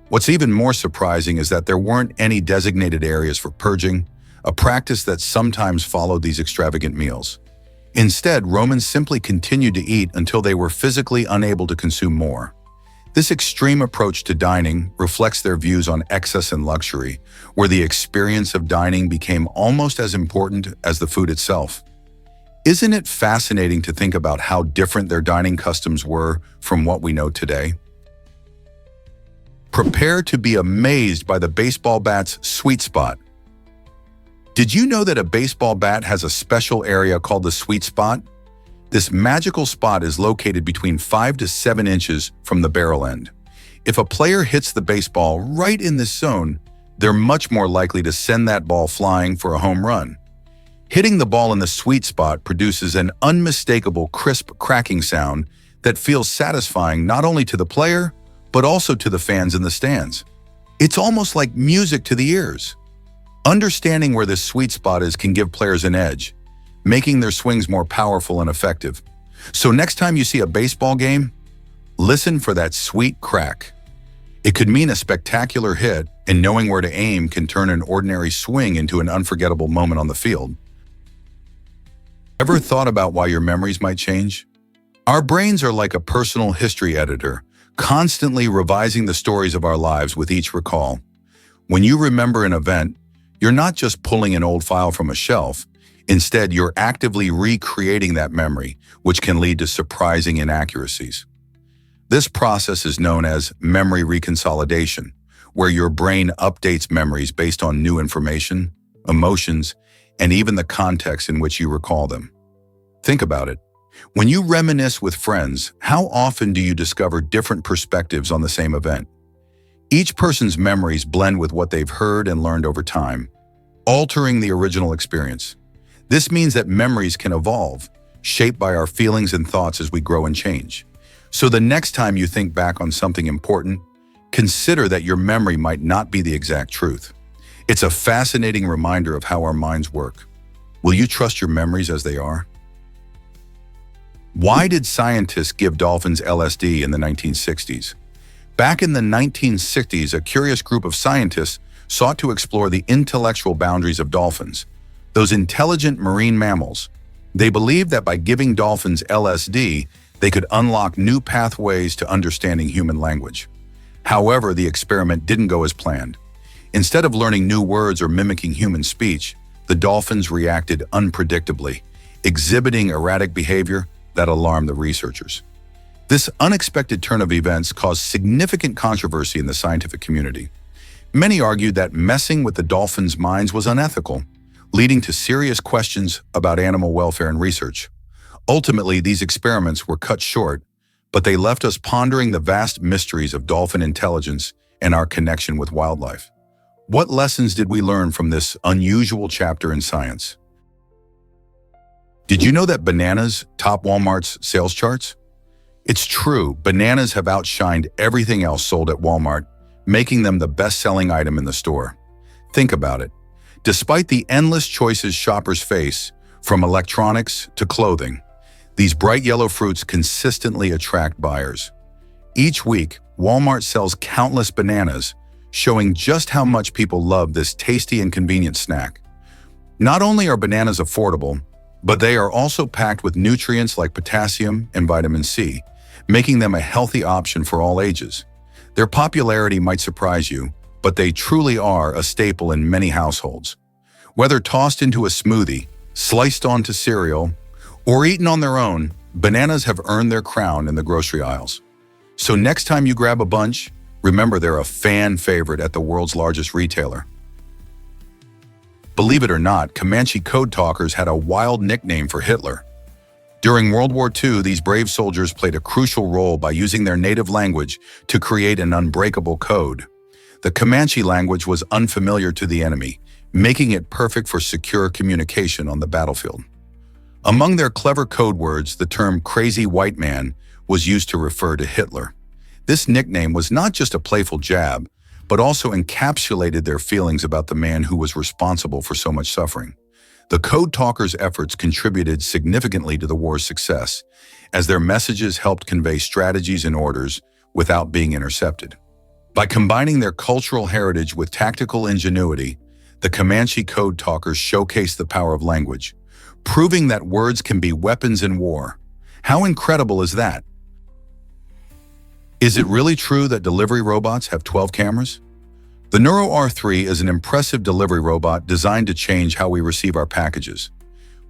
What's even more surprising is that there weren't any designated areas for purging, a practice that sometimes followed these extravagant meals. Instead, Romans simply continued to eat until they were physically unable to consume more. This extreme approach to dining reflects their views on excess and luxury, where the experience of dining became almost as important as the food itself. Isn't it fascinating to think about how different their dining customs were from what we know today? Prepare to be amazed by the baseball bat's sweet spot. Did you know that a baseball bat has a special area called the sweet spot? This magical spot is located between 5 to 7 inches from the barrel end. If a player hits the baseball right in this zone, they're much more likely to send that ball flying for a home run. Hitting the ball in the sweet spot produces an unmistakable crisp cracking sound that feels satisfying not only to the player, but also to the fans in the stands. It's almost like music to the ears. Understanding where this sweet spot is can give players an edge, making their swings more powerful and effective. So next time you see a baseball game, listen for that sweet crack. It could mean a spectacular hit, and knowing where to aim can turn an ordinary swing into an unforgettable moment on the field. Ever thought about why your memories might change? Our brains are like a personal history editor, constantly revising the stories of our lives with each recall. When you remember an event, you're not just pulling an old file from a shelf. Instead, you're actively recreating that memory, which can lead to surprising inaccuracies. This process is known as memory reconsolidation, where your brain updates memories based on new information, emotions, and even the context in which you recall them. Think about it. When you reminisce with friends, how often do you discover different perspectives on the same event? Each person's memories blend with what they've heard and learned over time, altering the original experience. This means that memories can evolve, shaped by our feelings and thoughts as we grow and change. So the next time you think back on something important, consider that your memory might not be the exact truth. It's a fascinating reminder of how our minds work. Will you trust your memories as they are? Why did scientists give dolphins LSD in the 1960s? Back in the 1960s, a curious group of scientists sought to explore the intellectual boundaries of dolphins, those intelligent marine mammals. They believed that by giving dolphins LSD, they could unlock new pathways to understanding human language. However, the experiment didn't go as planned. Instead of learning new words or mimicking human speech, the dolphins reacted unpredictably, exhibiting erratic behavior that alarmed the researchers. This unexpected turn of events caused significant controversy in the scientific community. Many argued that messing with the dolphins' minds was unethical, leading to serious questions about animal welfare and research. Ultimately, these experiments were cut short, but they left us pondering the vast mysteries of dolphin intelligence and our connection with wildlife. What lessons did we learn from this unusual chapter in science? Did you know that bananas top Walmart's sales charts? It's true, bananas have outshined everything else sold at Walmart, making them the best-selling item in the store. Think about it. Despite the endless choices shoppers face, from electronics to clothing, these bright yellow fruits consistently attract buyers. Each week, Walmart sells countless bananas, showing just how much people love this tasty and convenient snack. Not only are bananas affordable, but they are also packed with nutrients like potassium and vitamin C, making them a healthy option for all ages. Their popularity might surprise you, but they truly are a staple in many households. Whether tossed into a smoothie, sliced onto cereal, or eaten on their own, bananas have earned their crown in the grocery aisles. So next time you grab a bunch, remember they're a fan favorite at the world's largest retailer. Believe it or not, Comanche code talkers had a wild nickname for Hitler. During World War II, these brave soldiers played a crucial role by using their native language to create an unbreakable code. The Comanche language was unfamiliar to the enemy, making it perfect for secure communication on the battlefield. Among their clever code words, the term "crazy white man" was used to refer to Hitler. This nickname was not just a playful jab, but also encapsulated their feelings about the man who was responsible for so much suffering. The code talkers' efforts contributed significantly to the war's success, as their messages helped convey strategies and orders without being intercepted. By combining their cultural heritage with tactical ingenuity, the Comanche code talkers showcased the power of language, proving that words can be weapons in war. How incredible is that? Is it really true that delivery robots have 12 cameras? The Neuro R3 is an impressive delivery robot designed to change how we receive our packages.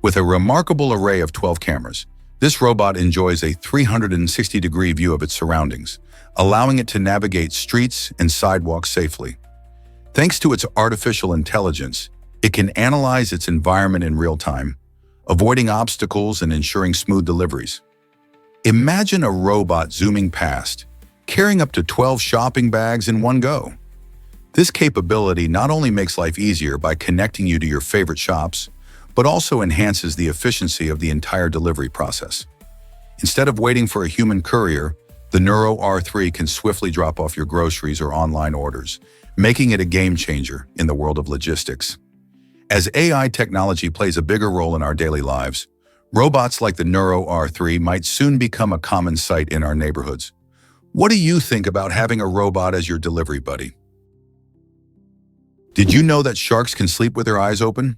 With a remarkable array of 12 cameras, this robot enjoys a 360-degree view of its surroundings, allowing it to navigate streets and sidewalks safely. Thanks to its artificial intelligence, it can analyze its environment in real time, avoiding obstacles and ensuring smooth deliveries. Imagine a robot zooming past, carrying up to 12 shopping bags in one go. This capability not only makes life easier by connecting you to your favorite shops, but also enhances the efficiency of the entire delivery process. Instead of waiting for a human courier, the Neuro R3 can swiftly drop off your groceries or online orders, making it a game changer in the world of logistics. As AI technology plays a bigger role in our daily lives, robots like the Neuro R3 might soon become a common sight in our neighborhoods. What do you think about having a robot as your delivery buddy? Did you know that sharks can sleep with their eyes open?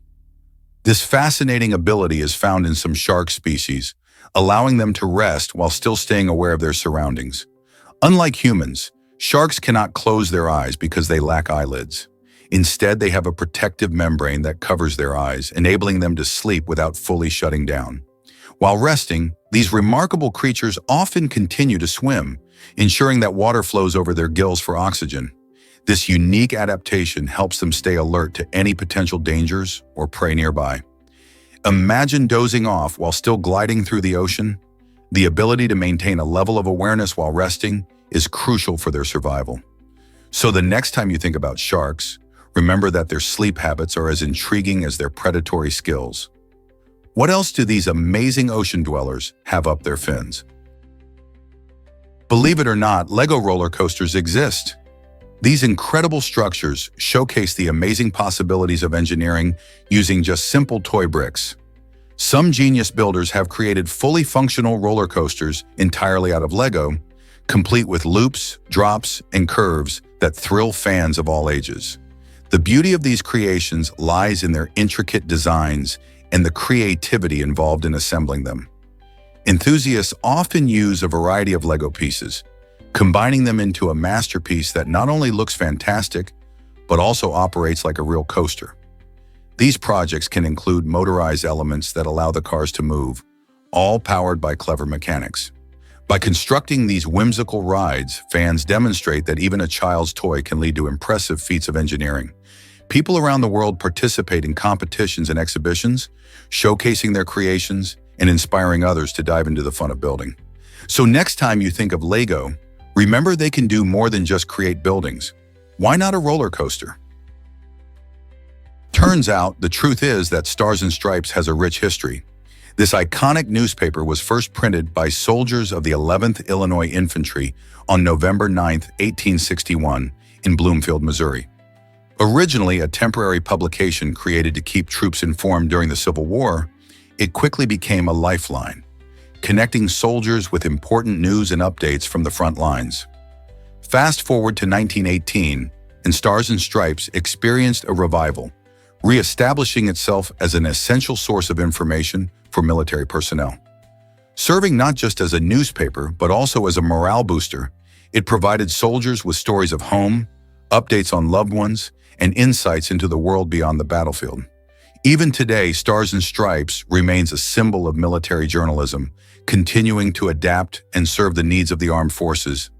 This fascinating ability is found in some shark species, allowing them to rest while still staying aware of their surroundings. Unlike humans, sharks cannot close their eyes because they lack eyelids. Instead, they have a protective membrane that covers their eyes, enabling them to sleep without fully shutting down. While resting, these remarkable creatures often continue to swim, ensuring that water flows over their gills for oxygen. This unique adaptation helps them stay alert to any potential dangers or prey nearby. Imagine dozing off while still gliding through the ocean. The ability to maintain a level of awareness while resting is crucial for their survival. So the next time you think about sharks, remember that their sleep habits are as intriguing as their predatory skills. What else do these amazing ocean dwellers have up their fins? Believe it or not, Lego roller coasters exist. These incredible structures showcase the amazing possibilities of engineering using just simple toy bricks. Some genius builders have created fully functional roller coasters entirely out of Lego, complete with loops, drops, and curves that thrill fans of all ages. The beauty of these creations lies in their intricate designs and the creativity involved in assembling them. Enthusiasts often use a variety of Lego pieces, combining them into a masterpiece that not only looks fantastic, but also feels like a but also operates like a real coaster. These projects can include motorized elements that allow the cars to move, all powered by clever mechanics. By constructing these whimsical rides, fans demonstrate that even a child's toy can lead to impressive feats of engineering. People around the world participate in competitions and exhibitions, showcasing their creations and inspiring others to dive into the fun of building. So next time you think of Lego, remember they can do more than just create buildings. Why not a roller coaster? Turns out, the truth is that Stars and Stripes has a rich history. This iconic newspaper was first printed by soldiers of the 11th Illinois Infantry on November 9, 1861, in Bloomfield, Missouri. Originally a temporary publication created to keep troops informed during the Civil War, it quickly became a lifeline, connecting soldiers with important news and updates from the front lines. Fast forward to 1918, and Stars and Stripes experienced a revival, re-establishing itself as an essential source of information for military personnel. Serving not just as a newspaper, but also as a morale booster, it provided soldiers with stories of home, updates on loved ones, and insights into the world beyond the battlefield. Even today, Stars and Stripes remains a symbol of military journalism, continuing to adapt and serve the needs of the armed forces.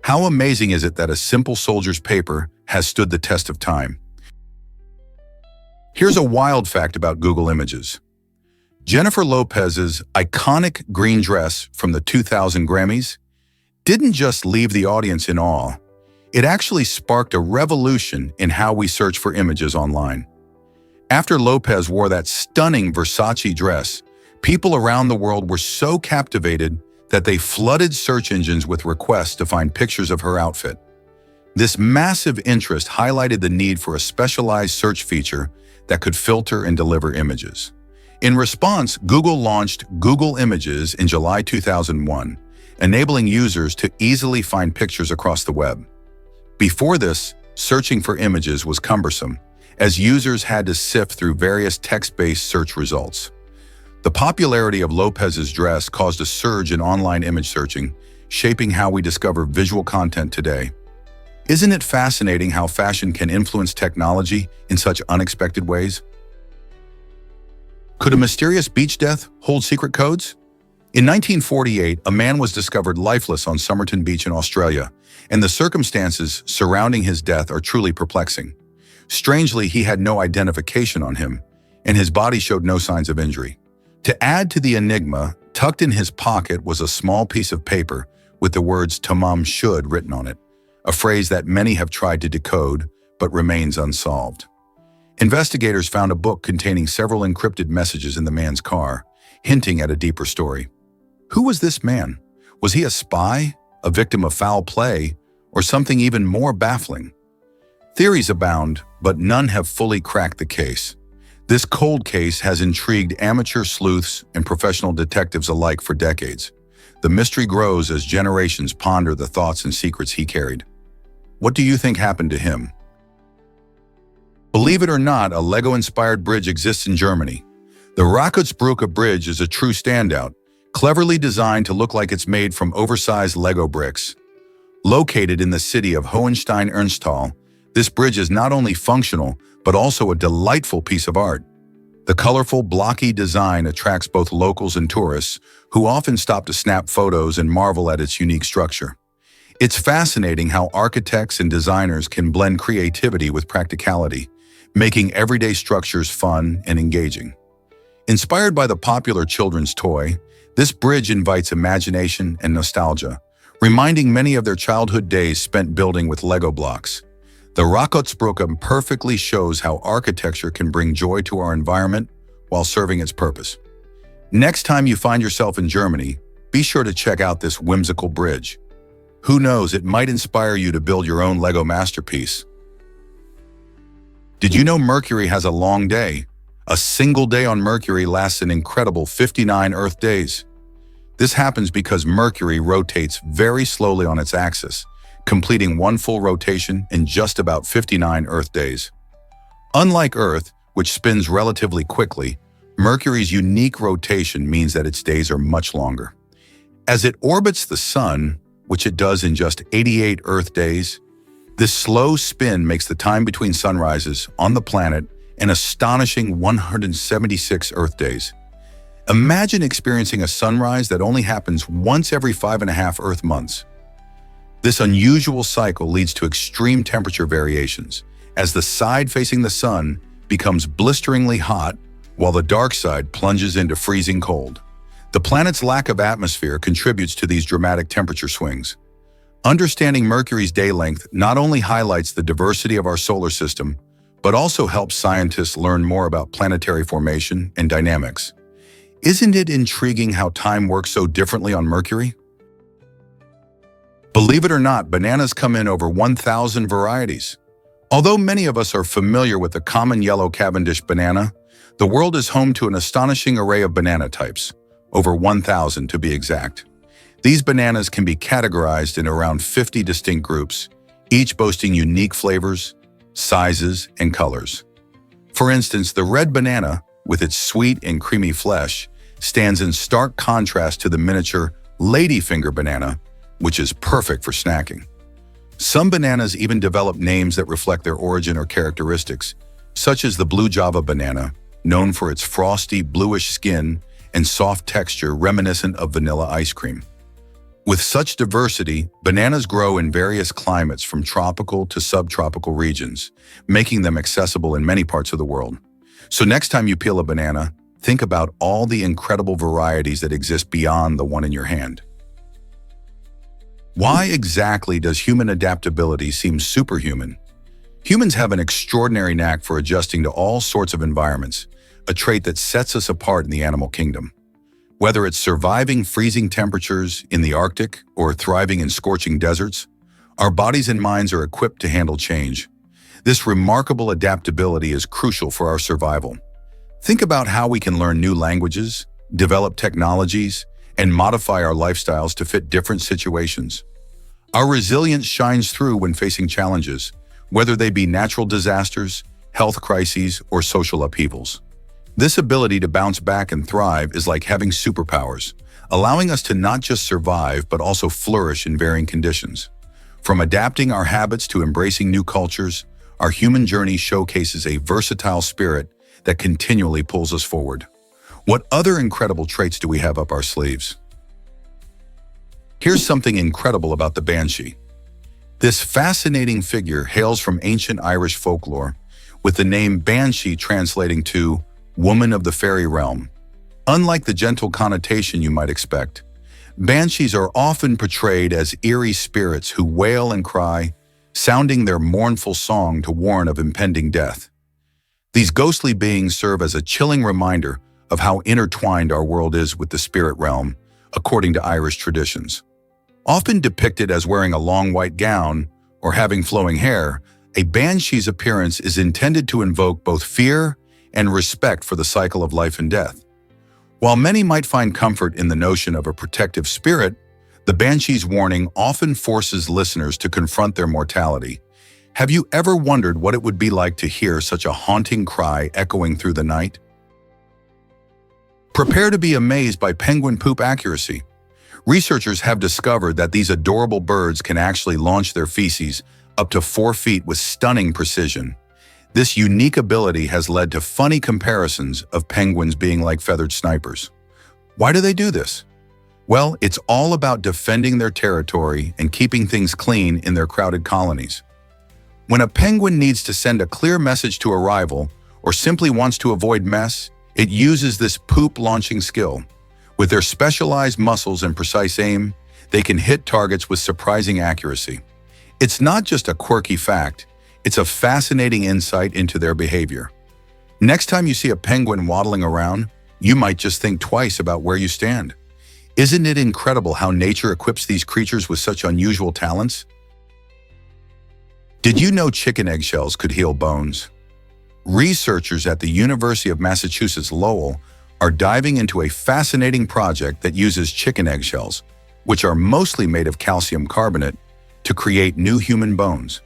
How amazing is it that a simple soldier's paper has stood the test of time? Here's a wild fact about Google Images. Jennifer Lopez's iconic green dress from the 2000 Grammys didn't just leave the audience in awe. It actually sparked a revolution in how we search for images online. After Lopez wore that stunning Versace dress, people around the world were so captivated that they flooded search engines with requests to find pictures of her outfit. This massive interest highlighted the need for a specialized search feature that could filter and deliver images. In response, Google launched Google Images in July 2001, enabling users to easily find pictures across the web. Before this, searching for images was cumbersome, as users had to sift through various text-based search results. The popularity of Lopez's dress caused a surge in online image searching, shaping how we discover visual content today. Isn't it fascinating how fashion can influence technology in such unexpected ways? Could a mysterious beach death hold secret codes? In 1948, a man was discovered lifeless on Somerton Beach in Australia, and the circumstances surrounding his death are truly perplexing. Strangely, he had no identification on him, and his body showed no signs of injury. To add to the enigma, tucked in his pocket was a small piece of paper with the words "Tamam Shud" written on it, a phrase that many have tried to decode but remains unsolved. Investigators found a book containing several encrypted messages in the man's car, hinting at a deeper story. Who was this man? Was he a spy, a victim of foul play, or something even more baffling? Theories abound, but none have fully cracked the case. This cold case has intrigued amateur sleuths and professional detectives alike for decades. The mystery grows as generations ponder the thoughts and secrets he carried. What do you think happened to him? Believe it or not, a Lego-inspired bridge exists in Germany. The Raketsbrücke Bridge is a true standout, cleverly designed to look like it's made from oversized Lego bricks. Located in the city of Hohenstein-Ernsthal, this bridge is not only functional, but also a delightful piece of art. The colorful, blocky design attracts both locals and tourists, who often stop to snap photos and marvel at its unique structure. It's fascinating how architects and designers can blend creativity with practicality, making everyday structures fun and engaging. Inspired by the popular children's toy, this bridge invites imagination and nostalgia, reminding many of their childhood days spent building with Lego blocks. The Raketsbrücke perfectly shows how architecture can bring joy to our environment while serving its purpose. Next time you find yourself in Germany, be sure to check out this whimsical bridge. Who knows, it might inspire you to build your own Lego masterpiece. Did you know Mercury has a long day? A single day on Mercury lasts an incredible 59 Earth days. This happens because Mercury rotates very slowly on its axis, completing one full rotation in just about 59 Earth days. Unlike Earth, which spins relatively quickly, Mercury's unique rotation means that its days are much longer. As it orbits the Sun, which it does in just 88 Earth days, This slow spin makes the time between sunrises on the planet an astonishing 176 Earth days. Imagine experiencing a sunrise that only happens once every 5.5 Earth months. This unusual cycle leads to extreme temperature variations, as the side facing the sun becomes blisteringly hot while the dark side plunges into freezing cold. The planet's lack of atmosphere contributes to these dramatic temperature swings. Understanding Mercury's day length not only highlights the diversity of our solar system, but also helps scientists learn more about planetary formation and dynamics. Isn't it intriguing how time works so differently on Mercury? Believe it or not, bananas come in over 1,000 varieties. Although many of us are familiar with the common yellow Cavendish banana, the world is home to an astonishing array of banana types, over 1,000 to be exact. These bananas can be categorized in around 50 distinct groups, each boasting unique flavors, sizes, and colors. For instance, the red banana, with its sweet and creamy flesh, stands in stark contrast to the miniature ladyfinger banana, which is perfect for snacking. Some bananas even develop names that reflect their origin or characteristics, such as the blue Java banana, known for its frosty bluish skin and soft texture reminiscent of vanilla ice cream. With such diversity, bananas grow in various climates from tropical to subtropical regions, making them accessible in many parts of the world. So next time you peel a banana, think about all the incredible varieties that exist beyond the one in your hand. Why exactly does human adaptability seem superhuman? Humans have an extraordinary knack for adjusting to all sorts of environments, a trait that sets us apart in the animal kingdom. Whether it's surviving freezing temperatures in the Arctic or thriving in scorching deserts, our bodies and minds are equipped to handle change. This remarkable adaptability is crucial for our survival. Think about how we can learn new languages, develop technologies, and modify our lifestyles to fit different situations. Our resilience shines through when facing challenges, whether they be natural disasters, health crises, or social upheavals. This ability to bounce back and thrive is like having superpowers, allowing us to not just survive but also flourish in varying conditions. From adapting our habits to embracing new cultures, our human journey showcases a versatile spirit that continually pulls us forward. What other incredible traits do we have up our sleeves? Here's something incredible about the banshee. This fascinating figure hails from ancient Irish folklore, with the name banshee translating to woman of the fairy realm. Unlike the gentle connotation you might expect, banshees are often portrayed as eerie spirits who wail and cry, sounding their mournful song to warn of impending death. These ghostly beings serve as a chilling reminder of how intertwined our world is with the spirit realm, according to Irish traditions. Often depicted as wearing a long white gown or having flowing hair, a banshee's appearance is intended to invoke both fear and respect for the cycle of life and death. While many might find comfort in the notion of a protective spirit, the banshee's warning often forces listeners to confront their mortality. Have you ever wondered what it would be like to hear such a haunting cry echoing through the night? Prepare to be amazed by penguin poop accuracy. Researchers have discovered that these adorable birds can actually launch their feces up to 4 feet with stunning precision. This unique ability has led to funny comparisons of penguins being like feathered snipers. Why do they do this? Well, it's all about defending their territory and keeping things clean in their crowded colonies. When a penguin needs to send a clear message to a rival or simply wants to avoid mess, it uses this poop-launching skill. With their specialized muscles and precise aim, they can hit targets with surprising accuracy. It's not just a quirky fact, it's a fascinating insight into their behavior. Next time you see a penguin waddling around, you might just think twice about where you stand. Isn't it incredible how nature equips these creatures with such unusual talents? Did you know chicken eggshells could heal bones? Researchers at the University of Massachusetts Lowell are diving into a fascinating project that uses chicken eggshells, which are mostly made of calcium carbonate, to create new human bones.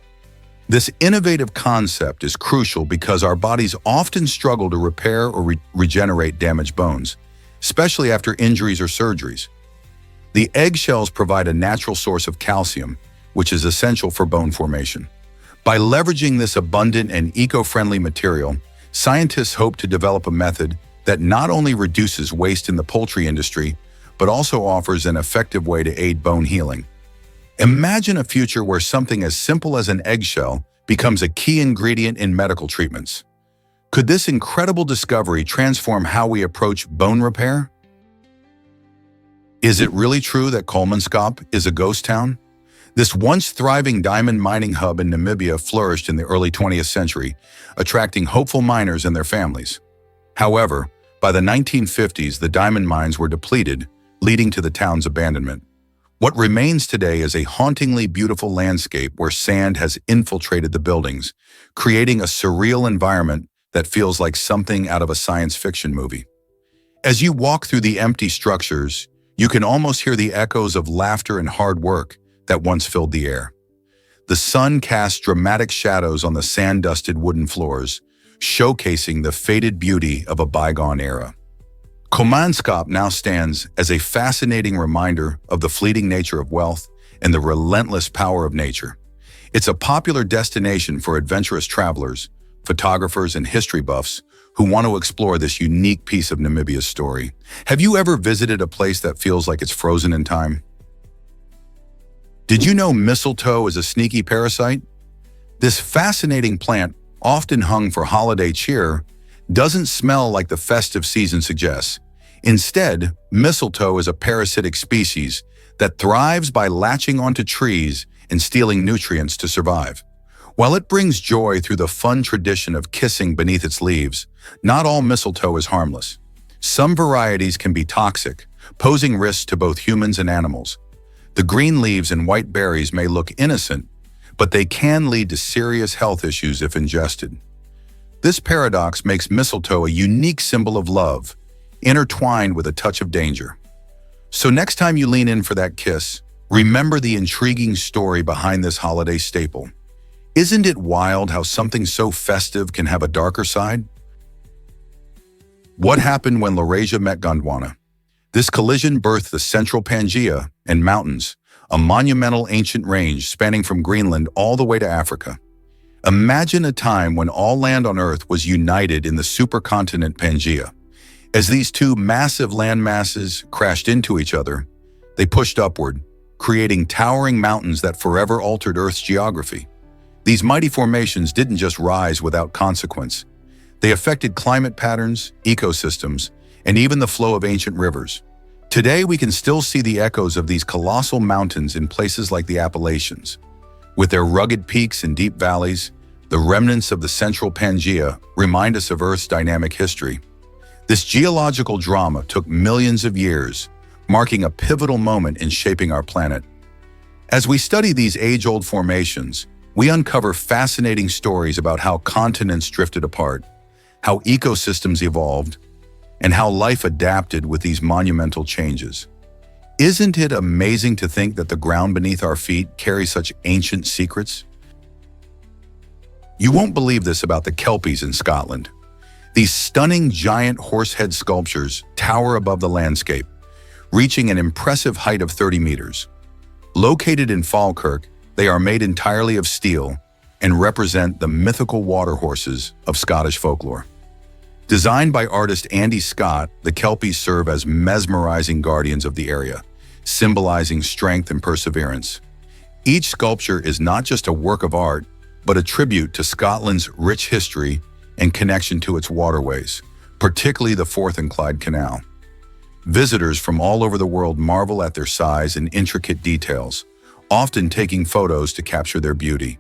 This innovative concept is crucial because our bodies often struggle to repair or regenerate damaged bones, especially after injuries or surgeries. The eggshells provide a natural source of calcium, which is essential for bone formation. By leveraging this abundant and eco-friendly material, scientists hope to develop a method that not only reduces waste in the poultry industry, but also offers an effective way to aid bone healing. Imagine a future where something as simple as an eggshell becomes a key ingredient in medical treatments. Could this incredible discovery transform how we approach bone repair? Is it really true that Kolmanskop is a ghost town? This once thriving diamond mining hub in Namibia flourished in the early 20th century, attracting hopeful miners and their families. However, by the 1950s, the diamond mines were depleted, leading to the town's abandonment. What remains today is a hauntingly beautiful landscape where sand has infiltrated the buildings, creating a surreal environment that feels like something out of a science fiction movie. As you walk through the empty structures, you can almost hear the echoes of laughter and hard work that once filled the air. The sun casts dramatic shadows on the sand-dusted wooden floors, showcasing the faded beauty of a bygone era. Kolmanskop now stands as a fascinating reminder of the fleeting nature of wealth and the relentless power of nature. It's a popular destination for adventurous travelers, photographers, and history buffs who want to explore this unique piece of Namibia's story. Have you ever visited a place that feels like it's frozen in time? Did you know mistletoe is a sneaky parasite? This fascinating plant, often hung for holiday cheer, doesn't smell like the festive season suggests. Instead, mistletoe is a parasitic species that thrives by latching onto trees and stealing nutrients to survive. While it brings joy through the fun tradition of kissing beneath its leaves, not all mistletoe is harmless. Some varieties can be toxic, posing risks to both humans and animals. The green leaves and white berries may look innocent, but they can lead to serious health issues if ingested. This paradox makes mistletoe a unique symbol of love, intertwined with a touch of danger. So next time you lean in for that kiss, remember the intriguing story behind this holiday staple. Isn't it wild how something so festive can have a darker side? What happened when Laurasia met Gondwana? This collision birthed the Central Pangaea and Mountains, a monumental ancient range spanning from Greenland all the way to Africa. Imagine a time when all land on Earth was united in the supercontinent Pangaea. As these two massive land masses crashed into each other, they pushed upward, creating towering mountains that forever altered Earth's geography. These mighty formations didn't just rise without consequence. They affected climate patterns, ecosystems, and even the flow of ancient rivers. Today, we can still see the echoes of these colossal mountains in places like the Appalachians. With their rugged peaks and deep valleys, the remnants of the Central Pangaea remind us of Earth's dynamic history. This geological drama took millions of years, marking a pivotal moment in shaping our planet. As we study these age-old formations, we uncover fascinating stories about how continents drifted apart, how ecosystems evolved, and how life adapted with these monumental changes. Isn't it amazing to think that the ground beneath our feet carries such ancient secrets? You won't believe this about the kelpies in Scotland. These stunning giant horsehead sculptures tower above the landscape, reaching an impressive height of 30 meters. Located in Falkirk, they are made entirely of steel and represent the mythical water horses of Scottish folklore. Designed by artist Andy Scott, the kelpies serve as mesmerizing guardians of the area, symbolizing strength and perseverance. Each sculpture is not just a work of art, but a tribute to Scotland's rich history and connection to its waterways, particularly the Forth and Clyde Canal. Visitors from all over the world marvel at their size and intricate details, often taking photos to capture their beauty.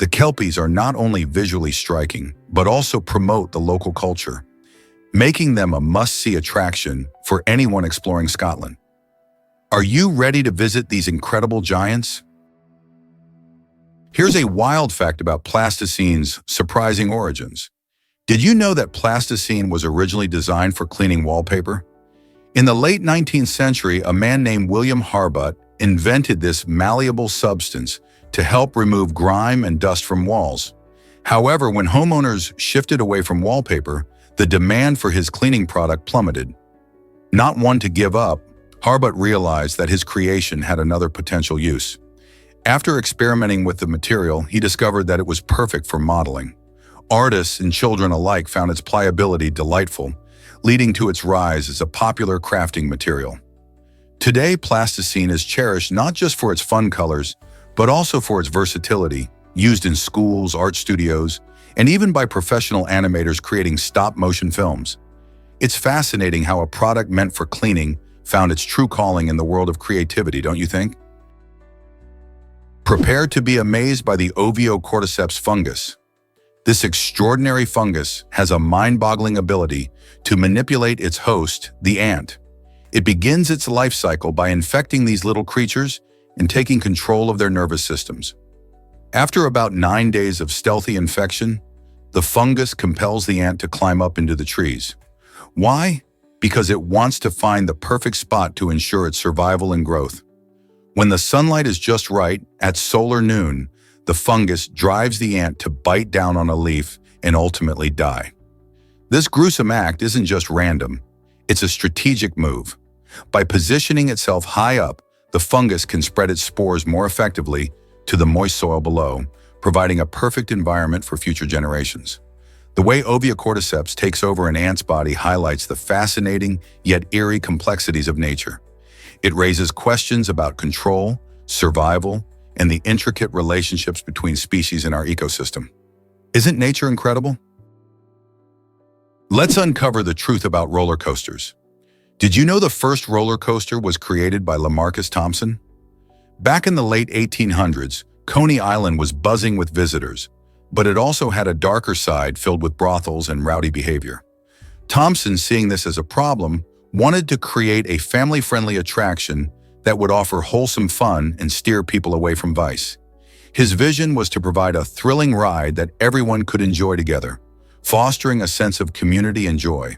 The kelpies are not only visually striking, but also promote the local culture, making them a must-see attraction for anyone exploring Scotland. Are you ready to visit these incredible giants? Here's a wild fact about Plasticine's surprising origins. Did you know that plasticine was originally designed for cleaning wallpaper? In the late 19th century, a man named William Harbut invented this malleable substance to help remove grime and dust from walls. However, when homeowners shifted away from wallpaper, the demand for his cleaning product plummeted. Not one to give up, Harbut realized that his creation had another potential use. After experimenting with the material, he discovered that it was perfect for modeling. Artists and children alike found its pliability delightful, leading to its rise as a popular crafting material. Today, plasticine is cherished not just for its fun colors, but also for its versatility, used in schools, art studios, and even by professional animators creating stop-motion films. It's fascinating how a product meant for cleaning found its true calling in the world of creativity, don't you think? Prepare to be amazed by the Ophiocordyceps fungus. This extraordinary fungus has a mind-boggling ability to manipulate its host, the ant. It begins its life cycle by infecting these little creatures and taking control of their nervous systems. After about 9 days of stealthy infection, the fungus compels the ant to climb up into the trees. Why? Because it wants to find the perfect spot to ensure its survival and growth. When the sunlight is just right, at solar noon, the fungus drives the ant to bite down on a leaf and ultimately die. This gruesome act isn't just random, it's a strategic move. By positioning itself high up, the fungus can spread its spores more effectively to the moist soil below, providing a perfect environment for future generations. The way Ophiocordyceps takes over an ant's body highlights the fascinating yet eerie complexities of nature. It raises questions about control, survival, and the intricate relationships between species in our ecosystem. Isn't nature incredible? Let's uncover the truth about roller coasters. Did you know the first roller coaster was created by Lamarcus Thompson? Back in the late 1800s, Coney Island was buzzing with visitors, but it also had a darker side filled with brothels and rowdy behavior. Thompson, seeing this as a problem, wanted to create a family-friendly attraction that would offer wholesome fun and steer people away from vice. His vision was to provide a thrilling ride that everyone could enjoy together, fostering a sense of community and joy.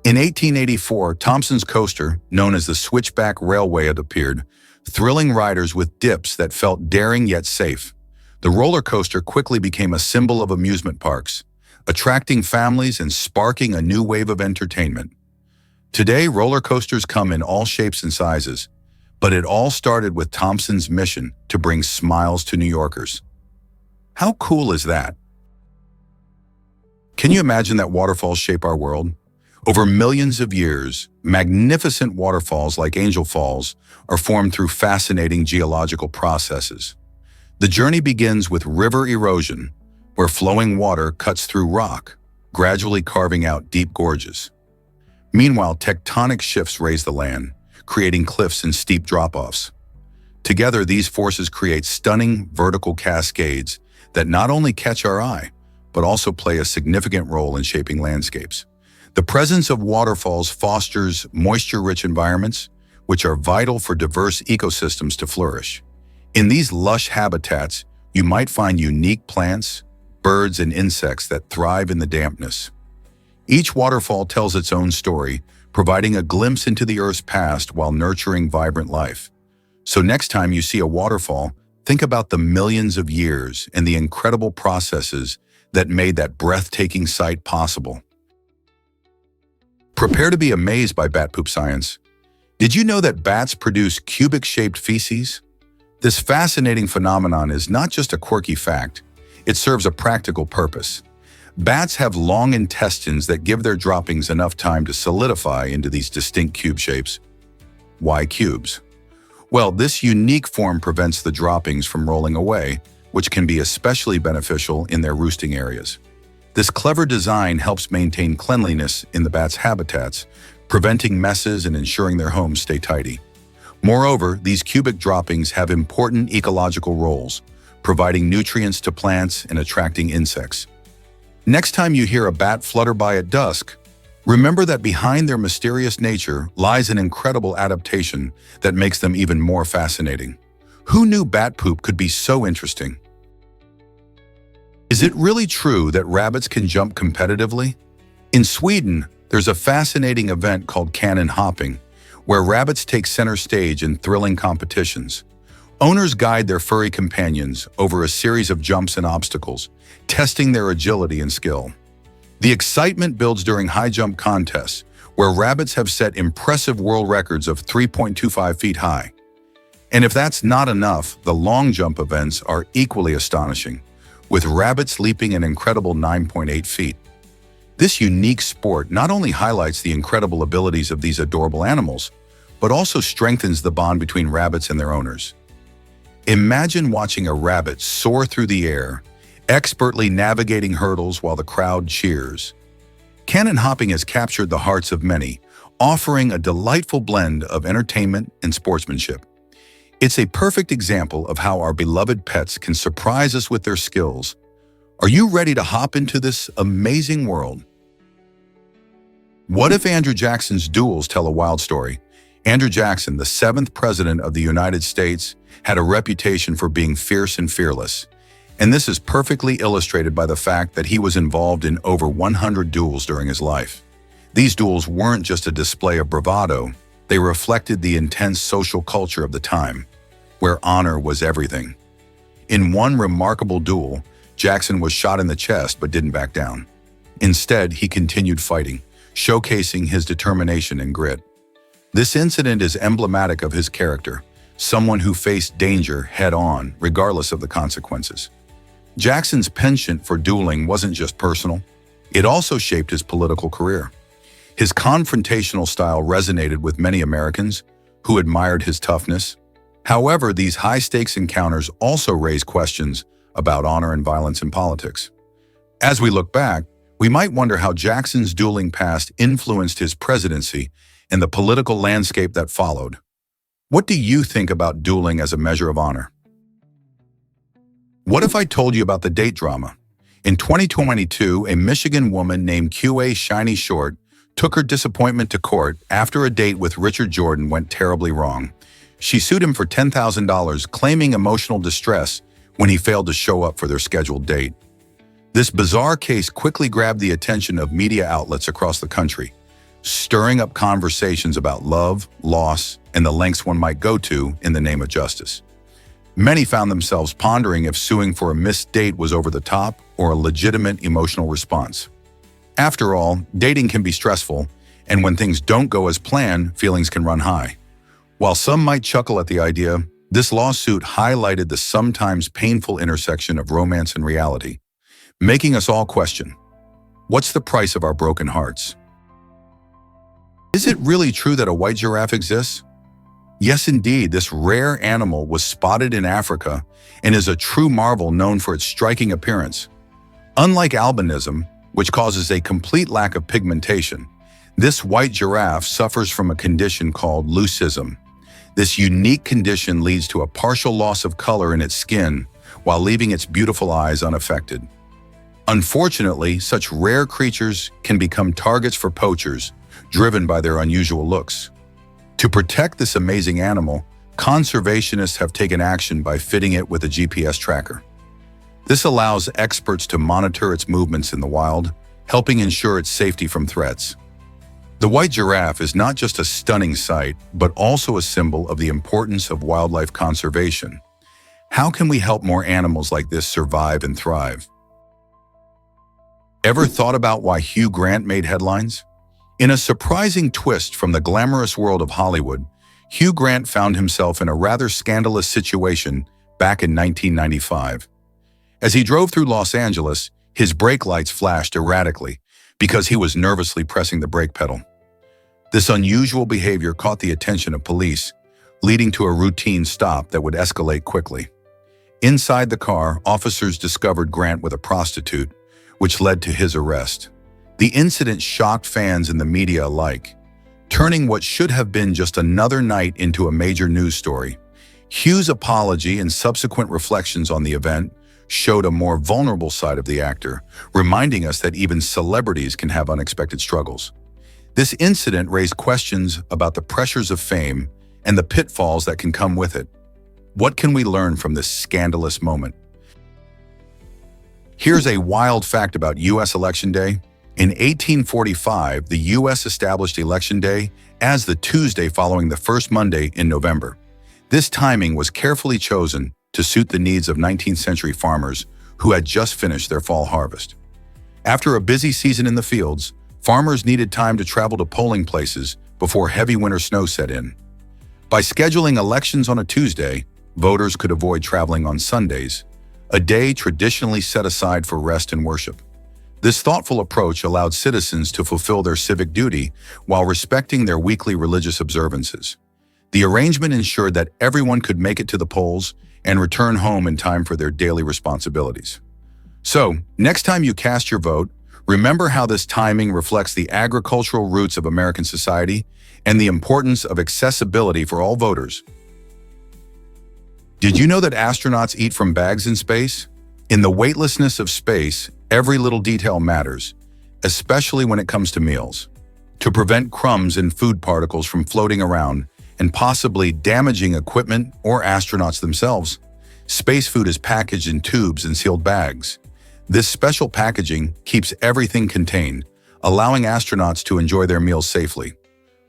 In 1884, Thompson's coaster, known as the Switchback Railway, had appeared, thrilling riders with dips that felt daring yet safe. The roller coaster quickly became a symbol of amusement parks, attracting families and sparking a new wave of entertainment. Today, roller coasters come in all shapes and sizes, but it all started with Thompson's mission to bring smiles to New Yorkers. How cool is that? Can you imagine that waterfalls shape our world? Over millions of years, magnificent waterfalls like Angel Falls are formed through fascinating geological processes. The journey begins with river erosion, where flowing water cuts through rock, gradually carving out deep gorges. Meanwhile, tectonic shifts raise the land, creating cliffs and steep drop-offs. Together, these forces create stunning vertical cascades that not only catch our eye, but also play a significant role in shaping landscapes. The presence of waterfalls fosters moisture-rich environments, which are vital for diverse ecosystems to flourish. In these lush habitats, you might find unique plants, birds, and insects that thrive in the dampness. Each waterfall tells its own story, providing a glimpse into the Earth's past while nurturing vibrant life. So next time you see a waterfall, think about the millions of years and the incredible processes that made that breathtaking sight possible. Prepare to be amazed by bat poop science. Did you know that bats produce cubic-shaped feces? This fascinating phenomenon is not just a quirky fact, it serves a practical purpose. Bats have long intestines that give their droppings enough time to solidify into these distinct cube shapes. Why cubes? Well, this unique form prevents the droppings from rolling away, which can be especially beneficial in their roosting areas. This clever design helps maintain cleanliness in the bats' habitats, preventing messes and ensuring their homes stay tidy. Moreover, these cubic droppings have important ecological roles, providing nutrients to plants and attracting insects. Next time you hear a bat flutter by at dusk, remember that behind their mysterious nature lies an incredible adaptation that makes them even more fascinating. Who knew bat poop could be so interesting? Is it really true that rabbits can jump competitively? In Sweden, there's a fascinating event called cannon hopping, where rabbits take center stage in thrilling competitions. Owners guide their furry companions over a series of jumps and obstacles, testing their agility and skill. The excitement builds during high jump contests, where rabbits have set impressive world records of 3.25 feet high. And if that's not enough, the long jump events are equally astonishing, with rabbits leaping an incredible 9.8 feet. This unique sport not only highlights the incredible abilities of these adorable animals, but also strengthens the bond between rabbits and their owners. Imagine watching a rabbit soar through the air, expertly navigating hurdles while the crowd cheers. Cannon hopping has captured the hearts of many, offering a delightful blend of entertainment and sportsmanship. It's a perfect example of how our beloved pets can surprise us with their skills. Are you ready to hop into this amazing world? What if Andrew Jackson's duels tell a wild story? Andrew Jackson, the 7th President of the United States, had a reputation for being fierce and fearless. And this is perfectly illustrated by the fact that he was involved in over 100 duels during his life. These duels weren't just a display of bravado, they reflected the intense social culture of the time, where honor was everything. In one remarkable duel, Jackson was shot in the chest but didn't back down. Instead, he continued fighting, showcasing his determination and grit. This incident is emblematic of his character, someone who faced danger head-on, regardless of the consequences. Jackson's penchant for dueling wasn't just personal, it also shaped his political career. His confrontational style resonated with many Americans who admired his toughness. However, these high-stakes encounters also raise questions about honor and violence in politics. As we look back, we might wonder how Jackson's dueling past influenced his presidency and the political landscape that followed. What do you think about dueling as a measure of honor? What if I told you about the date drama? In 2022, a Michigan woman named Q.A. Shiny Short took her disappointment to court after a date with Richard Jordan went terribly wrong. She sued him for $10,000, claiming emotional distress when he failed to show up for their scheduled date. This bizarre case quickly grabbed the attention of media outlets across the country, stirring up conversations about love, loss, and the lengths one might go to in the name of justice. Many found themselves pondering if suing for a missed date was over the top or a legitimate emotional response. After all, dating can be stressful, and when things don't go as planned, feelings can run high. While some might chuckle at the idea, this lawsuit highlighted the sometimes painful intersection of romance and reality, making us all question, what's the price of our broken hearts? Is it really true that a white giraffe exists? Yes, indeed, this rare animal was spotted in Africa and is a true marvel known for its striking appearance. Unlike albinism, which causes a complete lack of pigmentation, this white giraffe suffers from a condition called leucism. This unique condition leads to a partial loss of color in its skin while leaving its beautiful eyes unaffected. Unfortunately, such rare creatures can become targets for poachers, driven by their unusual looks. To protect this amazing animal, conservationists have taken action by fitting it with a GPS tracker. This allows experts to monitor its movements in the wild, helping ensure its safety from threats. The white giraffe is not just a stunning sight, but also a symbol of the importance of wildlife conservation. How can we help more animals like this survive and thrive? Ever thought about why Hugh Grant made headlines? In a surprising twist from the glamorous world of Hollywood, Hugh Grant found himself in a rather scandalous situation back in 1995. As he drove through Los Angeles, his brake lights flashed erratically because he was nervously pressing the brake pedal. This unusual behavior caught the attention of police, leading to a routine stop that would escalate quickly. Inside the car, officers discovered Grant with a prostitute, which led to his arrest. The incident shocked fans and the media alike, turning what should have been just another night into a major news story. Hugh's apology and subsequent reflections on the event showed a more vulnerable side of the actor, reminding us that even celebrities can have unexpected struggles. This incident raised questions about the pressures of fame and the pitfalls that can come with it. What can we learn from this scandalous moment? Here's a wild fact about U.S. Election Day. In 1845, the U.S. established Election Day as the Tuesday following the first Monday in November. This timing was carefully chosen to suit the needs of 19th century farmers who had just finished their fall harvest. After a busy season in the fields, farmers needed time to travel to polling places before heavy winter snow set in. By scheduling elections on a Tuesday, voters could avoid traveling on Sundays, a day traditionally set aside for rest and worship. This thoughtful approach allowed citizens to fulfill their civic duty while respecting their weekly religious observances. The arrangement ensured that everyone could make it to the polls and return home in time for their daily responsibilities. So, next time you cast your vote, remember how this timing reflects the agricultural roots of American society and the importance of accessibility for all voters. Did you know that astronauts eat from bags in space? In the weightlessness of space, every little detail matters, especially when it comes to meals. To prevent crumbs and food particles from floating around and possibly damaging equipment or astronauts themselves, space food is packaged in tubes and sealed bags. This special packaging keeps everything contained, allowing astronauts to enjoy their meals safely.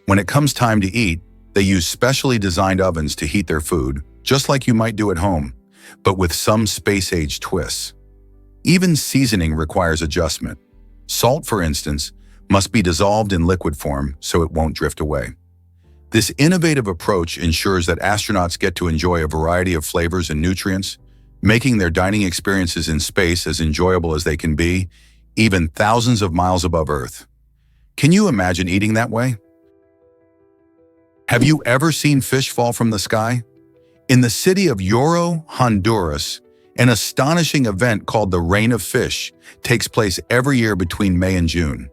When it comes time to eat, they use specially designed ovens to heat their food, just like you might do at home, but with some space-age twists. Even seasoning requires adjustment. Salt, for instance, must be dissolved in liquid form so it won't drift away. This innovative approach ensures that astronauts get to enjoy a variety of flavors and nutrients, making their dining experiences in space as enjoyable as they can be, even thousands of miles above Earth. Can you imagine eating that way? Have you ever seen fish fall from the sky? In the city of Lloro, Honduras, an astonishing event called the Rain of Fish takes place every year between May and June.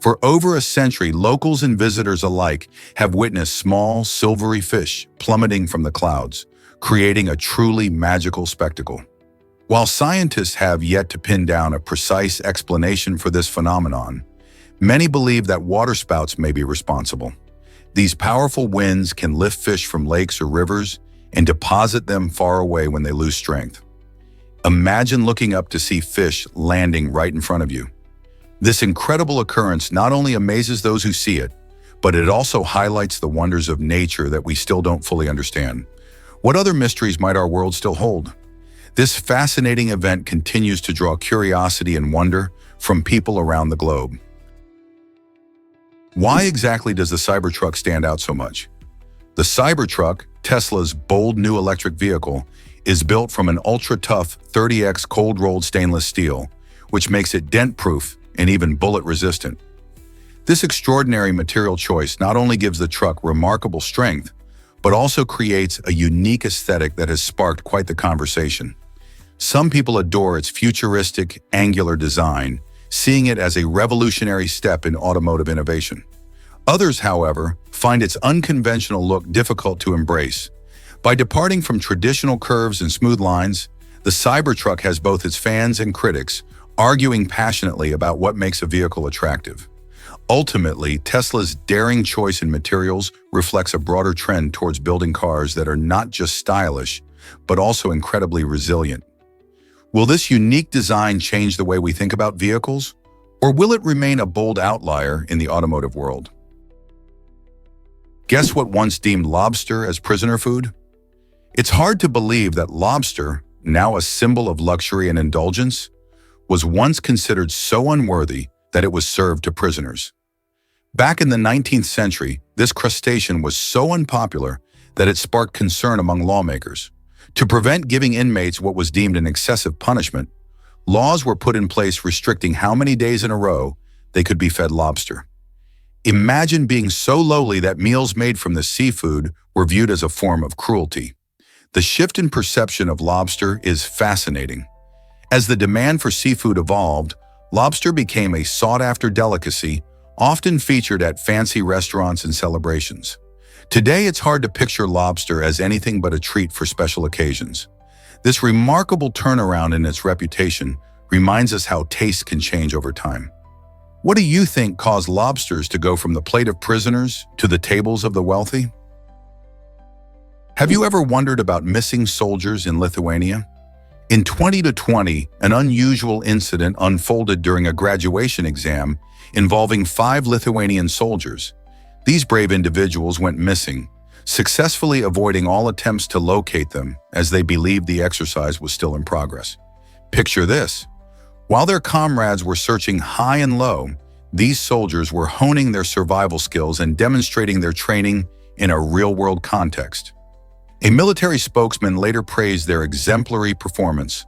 For over a century, locals and visitors alike have witnessed small, silvery fish plummeting from the clouds, creating a truly magical spectacle. While scientists have yet to pin down a precise explanation for this phenomenon, many believe that waterspouts may be responsible. These powerful winds can lift fish from lakes or rivers and deposit them far away when they lose strength. Imagine looking up to see fish landing right in front of you. This incredible occurrence not only amazes those who see it, but it also highlights the wonders of nature that we still don't fully understand. What other mysteries might our world still hold? This fascinating event continues to draw curiosity and wonder from people around the globe. Why exactly does the Cybertruck stand out so much? The Cybertruck, Tesla's bold new electric vehicle, is built from an ultra-tough 30X cold-rolled stainless steel, which makes it dent-proof and even bullet-resistant. This extraordinary material choice not only gives the truck remarkable strength, but also creates a unique aesthetic that has sparked quite the conversation. Some people adore its futuristic, angular design, seeing it as a revolutionary step in automotive innovation. Others, however, find its unconventional look difficult to embrace. By departing from traditional curves and smooth lines, the Cybertruck has both its fans and critics, arguing passionately about what makes a vehicle attractive. Ultimately, Tesla's daring choice in materials reflects a broader trend towards building cars that are not just stylish, but also incredibly resilient. Will this unique design change the way we think about vehicles, or will it remain a bold outlier in the automotive world? Guess what once deemed lobster as prisoner food? It's hard to believe that lobster, now a symbol of luxury and indulgence, was once considered so unworthy that it was served to prisoners. Back in the 19th century, this crustacean was so unpopular that it sparked concern among lawmakers. To prevent giving inmates what was deemed an excessive punishment, laws were put in place restricting how many days in a row they could be fed lobster. Imagine being so lowly that meals made from the seafood were viewed as a form of cruelty. The shift in perception of lobster is fascinating. As the demand for seafood evolved, lobster became a sought-after delicacy, often featured at fancy restaurants and celebrations. Today, it's hard to picture lobster as anything but a treat for special occasions. This remarkable turnaround in its reputation reminds us how taste can change over time. What do you think caused lobsters to go from the plate of prisoners to the tables of the wealthy? Have you ever wondered about missing soldiers in Lithuania? In 2020, an unusual incident unfolded during a graduation exam involving 5 Lithuanian soldiers. These brave individuals went missing, successfully avoiding all attempts to locate them as they believed the exercise was still in progress. Picture this. While their comrades were searching high and low, these soldiers were honing their survival skills and demonstrating their training in a real-world context. A military spokesman later praised their exemplary performance,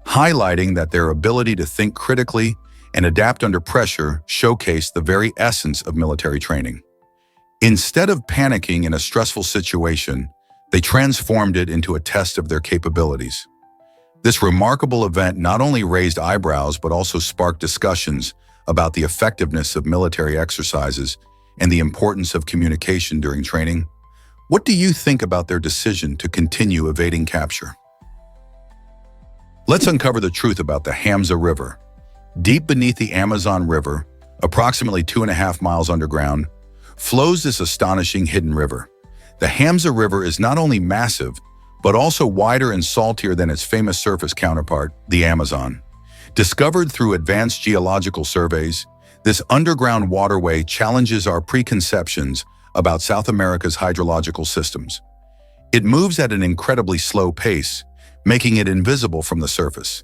highlighting that their ability to think critically and adapt under pressure showcased the very essence of military training. Instead of panicking in a stressful situation, they transformed it into a test of their capabilities. This remarkable event not only raised eyebrows but also sparked discussions about the effectiveness of military exercises and the importance of communication during training. What do you think about their decision to continue evading capture? Let's uncover the truth about the Hamza River. Deep beneath the Amazon River, approximately 2.5 miles underground, flows this astonishing hidden river. The Hamza River is not only massive, but also wider and saltier than its famous surface counterpart, the Amazon. Discovered through advanced geological surveys, this underground waterway challenges our preconceptions about South America's hydrological systems. It moves at an incredibly slow pace, making it invisible from the surface.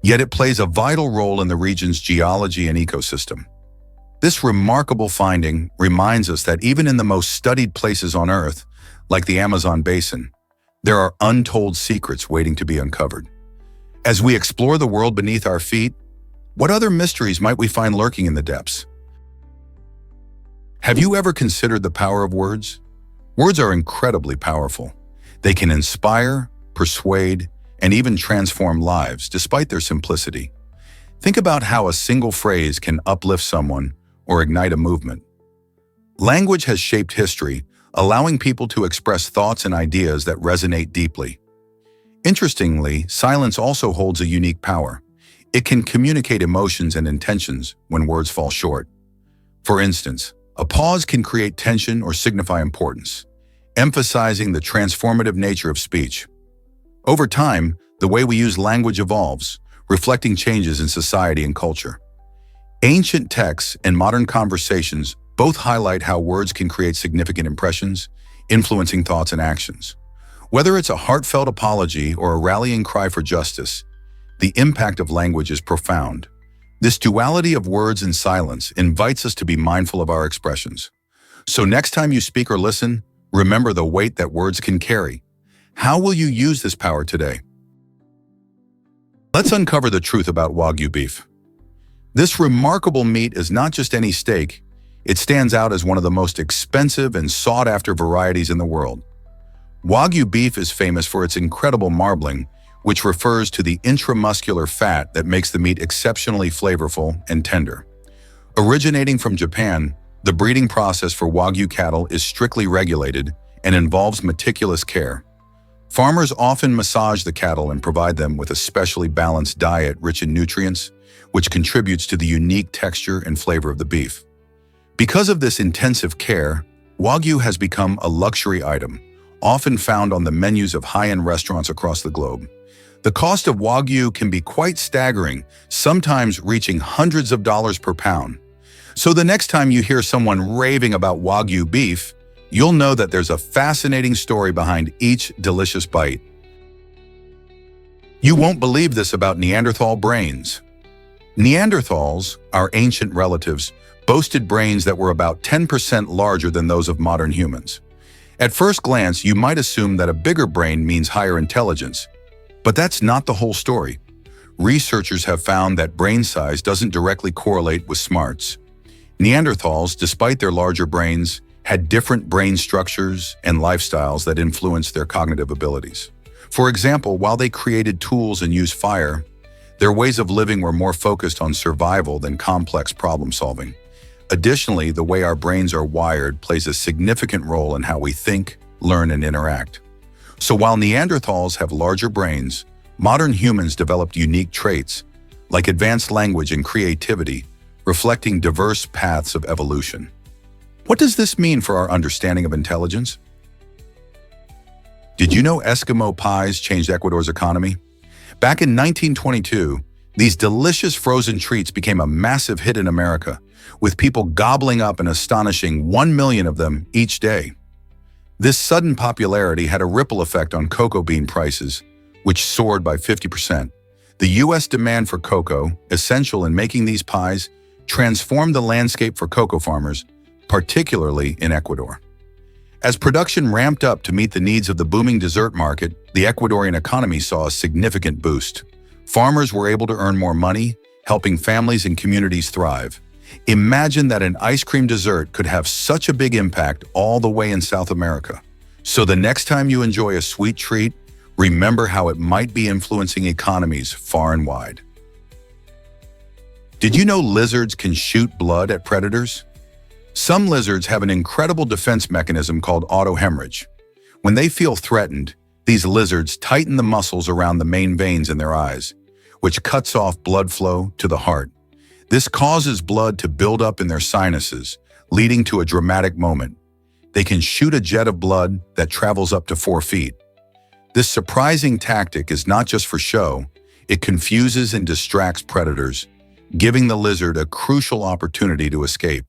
Yet it plays a vital role in the region's geology and ecosystem. This remarkable finding reminds us that even in the most studied places on Earth, like the Amazon basin, there are untold secrets waiting to be uncovered. As we explore the world beneath our feet, what other mysteries might we find lurking in the depths? Have you ever considered the power of words? Words are incredibly powerful. They can inspire, persuade, and even transform lives despite their simplicity. Think about how a single phrase can uplift someone or ignite a movement. Language has shaped history, allowing people to express thoughts and ideas that resonate deeply. Interestingly, silence also holds a unique power. It can communicate emotions and intentions when words fall short. For instance, a pause can create tension or signify importance, emphasizing the transformative nature of speech. Over time, the way we use language evolves, reflecting changes in society and culture. Ancient texts and modern conversations both highlight how words can create significant impressions, influencing thoughts and actions. Whether it's a heartfelt apology or a rallying cry for justice, the impact of language is profound. This duality of words and silence invites us to be mindful of our expressions. So next time you speak or listen, remember the weight that words can carry. How will you use this power today? Let's uncover the truth about Wagyu beef. This remarkable meat is not just any steak. It stands out as one of the most expensive and sought-after varieties in the world. Wagyu beef is famous for its incredible marbling, which refers to the intramuscular fat that makes the meat exceptionally flavorful and tender. Originating from Japan, the breeding process for Wagyu cattle is strictly regulated and involves meticulous care. Farmers often massage the cattle and provide them with a specially balanced diet rich in nutrients, which contributes to the unique texture and flavor of the beef. Because of this intensive care, Wagyu has become a luxury item, often found on the menus of high-end restaurants across the globe. The cost of Wagyu can be quite staggering, sometimes reaching hundreds of dollars per pound. So the next time you hear someone raving about Wagyu beef, you'll know that there's a fascinating story behind each delicious bite. You won't believe this about Neanderthal brains. Neanderthals, our ancient relatives, boasted brains that were about 10% larger than those of modern humans. At first glance, you might assume that a bigger brain means higher intelligence, but that's not the whole story. Researchers have found that brain size doesn't directly correlate with smarts. Neanderthals, despite their larger brains, had different brain structures and lifestyles that influenced their cognitive abilities. For example, while they created tools and used fire, their ways of living were more focused on survival than complex problem solving. Additionally, the way our brains are wired plays a significant role in how we think, learn, and interact. So while Neanderthals have larger brains, modern humans developed unique traits, like advanced language and creativity, reflecting diverse paths of evolution. What does this mean for our understanding of intelligence? Did you know Eskimo pies changed Ecuador's economy? Back in 1922, these delicious frozen treats became a massive hit in America, with people gobbling up an astonishing 1 million of them each day. This sudden popularity had a ripple effect on cocoa bean prices, which soared by 50%. The U.S. demand for cocoa, essential in making these pies, transformed the landscape for cocoa farmers, particularly in Ecuador. As production ramped up to meet the needs of the booming dessert market, the Ecuadorian economy saw a significant boost. Farmers were able to earn more money, helping families and communities thrive. Imagine that an ice cream dessert could have such a big impact all the way in South America. So the next time you enjoy a sweet treat, remember how it might be influencing economies far and wide. Did you know lizards can shoot blood at predators? Some lizards have an incredible defense mechanism called autohemorrhage. When they feel threatened, these lizards tighten the muscles around the main veins in their eyes, which cuts off blood flow to the heart. This causes blood to build up in their sinuses, leading to a dramatic moment. They can shoot a jet of blood that travels up to 4 feet. This surprising tactic is not just for show, it confuses and distracts predators, giving the lizard a crucial opportunity to escape.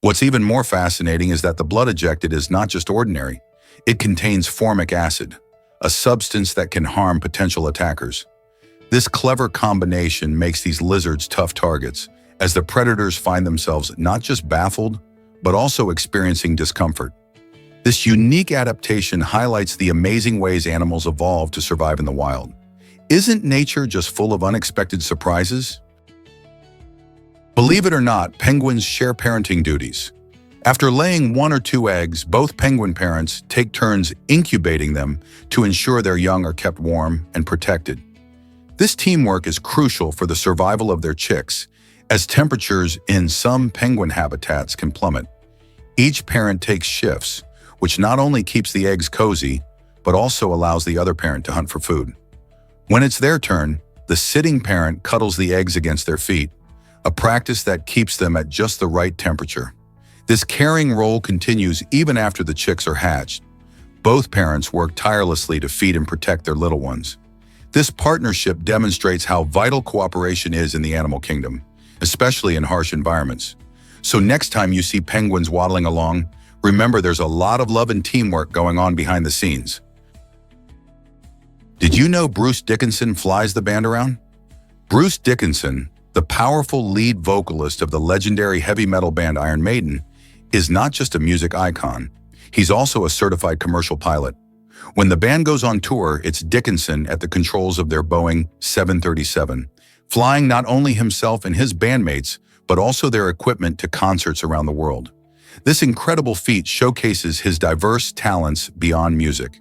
What's even more fascinating is that the blood ejected is not just ordinary. It contains formic acid, a substance that can harm potential attackers. This clever combination makes these lizards tough targets, as the predators find themselves not just baffled, but also experiencing discomfort. This unique adaptation highlights the amazing ways animals evolve to survive in the wild. Isn't nature just full of unexpected surprises? Believe it or not, penguins share parenting duties. After laying 1 or 2 eggs, both penguin parents take turns incubating them to ensure their young are kept warm and protected. This teamwork is crucial for the survival of their chicks, as temperatures in some penguin habitats can plummet. Each parent takes shifts, which not only keeps the eggs cozy, but also allows the other parent to hunt for food. When it's their turn, the sitting parent cuddles the eggs against their feet, a practice that keeps them at just the right temperature. This caring role continues even after the chicks are hatched. Both parents work tirelessly to feed and protect their little ones. This partnership demonstrates how vital cooperation is in the animal kingdom, especially in harsh environments. So next time you see penguins waddling along, remember there's a lot of love and teamwork going on behind the scenes. Did you know Bruce Dickinson flies the band around? Bruce Dickinson, the powerful lead vocalist of the legendary heavy metal band Iron Maiden, is not just a music icon. He's also a certified commercial pilot. When the band goes on tour, it's Dickinson at the controls of their Boeing 737, flying not only himself and his bandmates, but also their equipment to concerts around the world. This incredible feat showcases his diverse talents beyond music.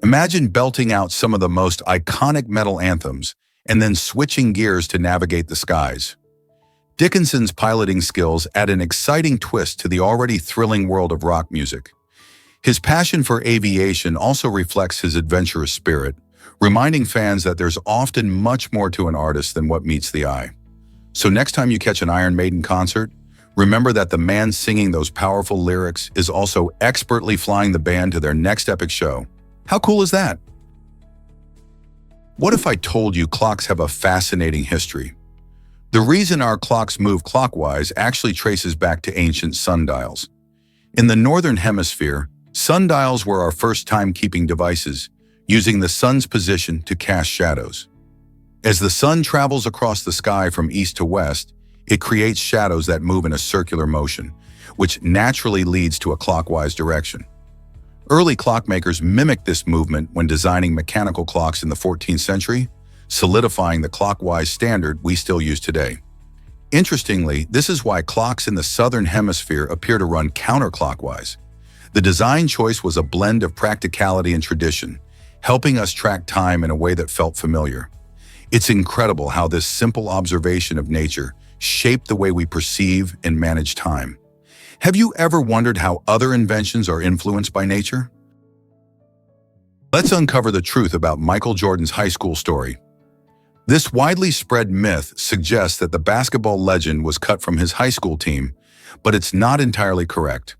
Imagine belting out some of the most iconic metal anthems and then switching gears to navigate the skies. Dickinson's piloting skills add an exciting twist to the already thrilling world of rock music. His passion for aviation also reflects his adventurous spirit, reminding fans that there's often much more to an artist than what meets the eye. So next time you catch an Iron Maiden concert, remember that the man singing those powerful lyrics is also expertly flying the band to their next epic show. How cool is that? What if I told you clocks have a fascinating history? The reason our clocks move clockwise actually traces back to ancient sundials. In the northern hemisphere, sundials were our first timekeeping devices, using the sun's position to cast shadows. As the sun travels across the sky from east to west, it creates shadows that move in a circular motion, which naturally leads to a clockwise direction. Early clockmakers mimicked this movement when designing mechanical clocks in the 14th century, solidifying the clockwise standard we still use today. Interestingly, this is why clocks in the southern hemisphere appear to run counterclockwise. The design choice was a blend of practicality and tradition, helping us track time in a way that felt familiar. It's incredible how this simple observation of nature shaped the way we perceive and manage time. Have you ever wondered how other inventions are influenced by nature? Let's uncover the truth about Michael Jordan's high school story. This widely spread myth suggests that the basketball legend was cut from his high school team, but it's not entirely correct.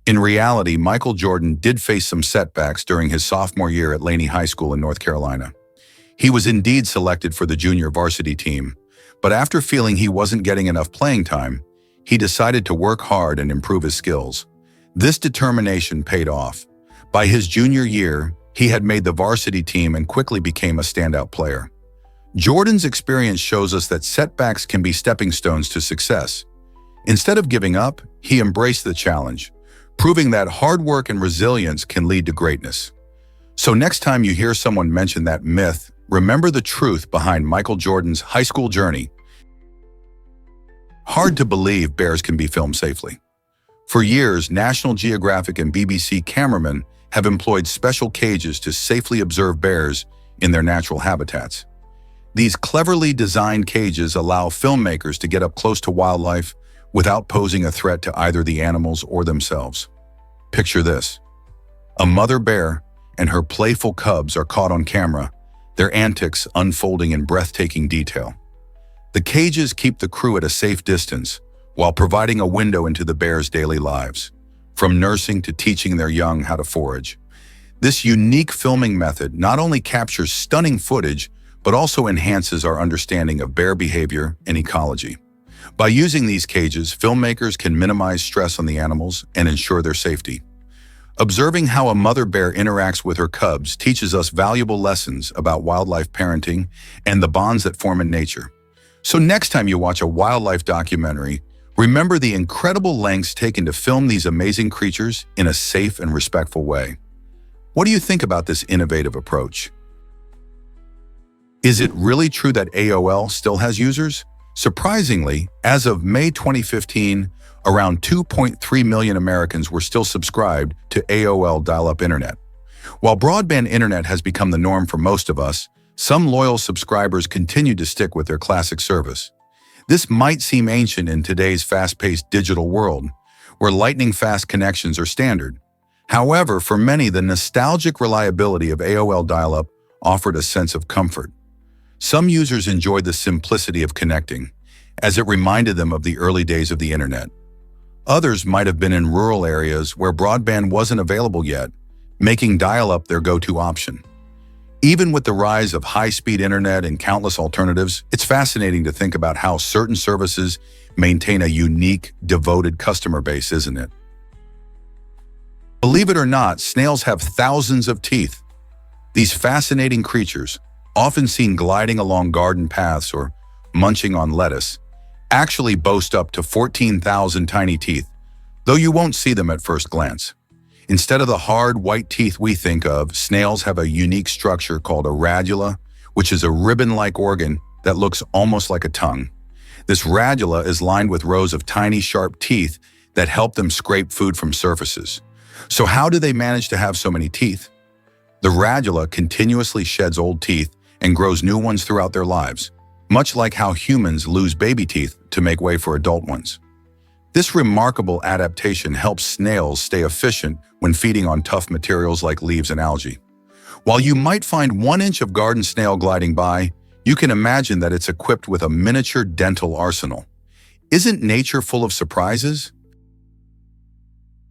In reality, Michael Jordan did face some setbacks during his sophomore year at Laney High School in North Carolina. He was indeed selected for the junior varsity team, but after feeling he wasn't getting enough playing time, he decided to work hard and improve his skills. This determination paid off. By his junior year, he had made the varsity team and quickly became a standout player. Jordan's experience shows us that setbacks can be stepping stones to success. Instead of giving up, he embraced the challenge, proving that hard work and resilience can lead to greatness. So next time you hear someone mention that myth, remember the truth behind Michael Jordan's high school journey. Hard to believe bears can be filmed safely. For years, National Geographic and BBC cameramen have employed special cages to safely observe bears in their natural habitats. These cleverly designed cages allow filmmakers to get up close to wildlife without posing a threat to either the animals or themselves. Picture this. A mother bear and her playful cubs are caught on camera, their antics unfolding in breathtaking detail. The cages keep the crew at a safe distance while providing a window into the bears' daily lives, from nursing to teaching their young how to forage. This unique filming method not only captures stunning footage, but also enhances our understanding of bear behavior and ecology. By using these cages, filmmakers can minimize stress on the animals and ensure their safety. Observing how a mother bear interacts with her cubs teaches us valuable lessons about wildlife parenting and the bonds that form in nature. So next time you watch a wildlife documentary, remember the incredible lengths taken to film these amazing creatures in a safe and respectful way. What do you think about this innovative approach? Is it really true that AOL still has users? Surprisingly, as of May 2015, around 2.3 million Americans were still subscribed to AOL dial-up internet. While broadband internet has become the norm for most of us, some loyal subscribers continue to stick with their classic service. This might seem ancient in today's fast-paced digital world, where lightning-fast connections are standard. However, for many, the nostalgic reliability of AOL dial-up offered a sense of comfort. Some users enjoyed the simplicity of connecting, as it reminded them of the early days of the internet. Others might have been in rural areas where broadband wasn't available yet, making dial-up their go-to option. Even with the rise of high-speed internet and countless alternatives, it's fascinating to think about how certain services maintain a unique, devoted customer base, isn't it? Believe it or not, snails have thousands of teeth. These fascinating creatures, often seen gliding along garden paths or munching on lettuce, actually boast up to 14,000 tiny teeth, though you won't see them at first glance. Instead of the hard, white teeth we think of, snails have a unique structure called a radula, which is a ribbon-like organ that looks almost like a tongue. This radula is lined with rows of tiny, sharp teeth that help them scrape food from surfaces. So how do they manage to have so many teeth? The radula continuously sheds old teeth and grows new ones throughout their lives, much like how humans lose baby teeth to make way for adult ones. This remarkable adaptation helps snails stay efficient when feeding on tough materials like leaves and algae. While you might find 1 inch of garden snail gliding by, you can imagine that it's equipped with a miniature dental arsenal. Isn't nature full of surprises?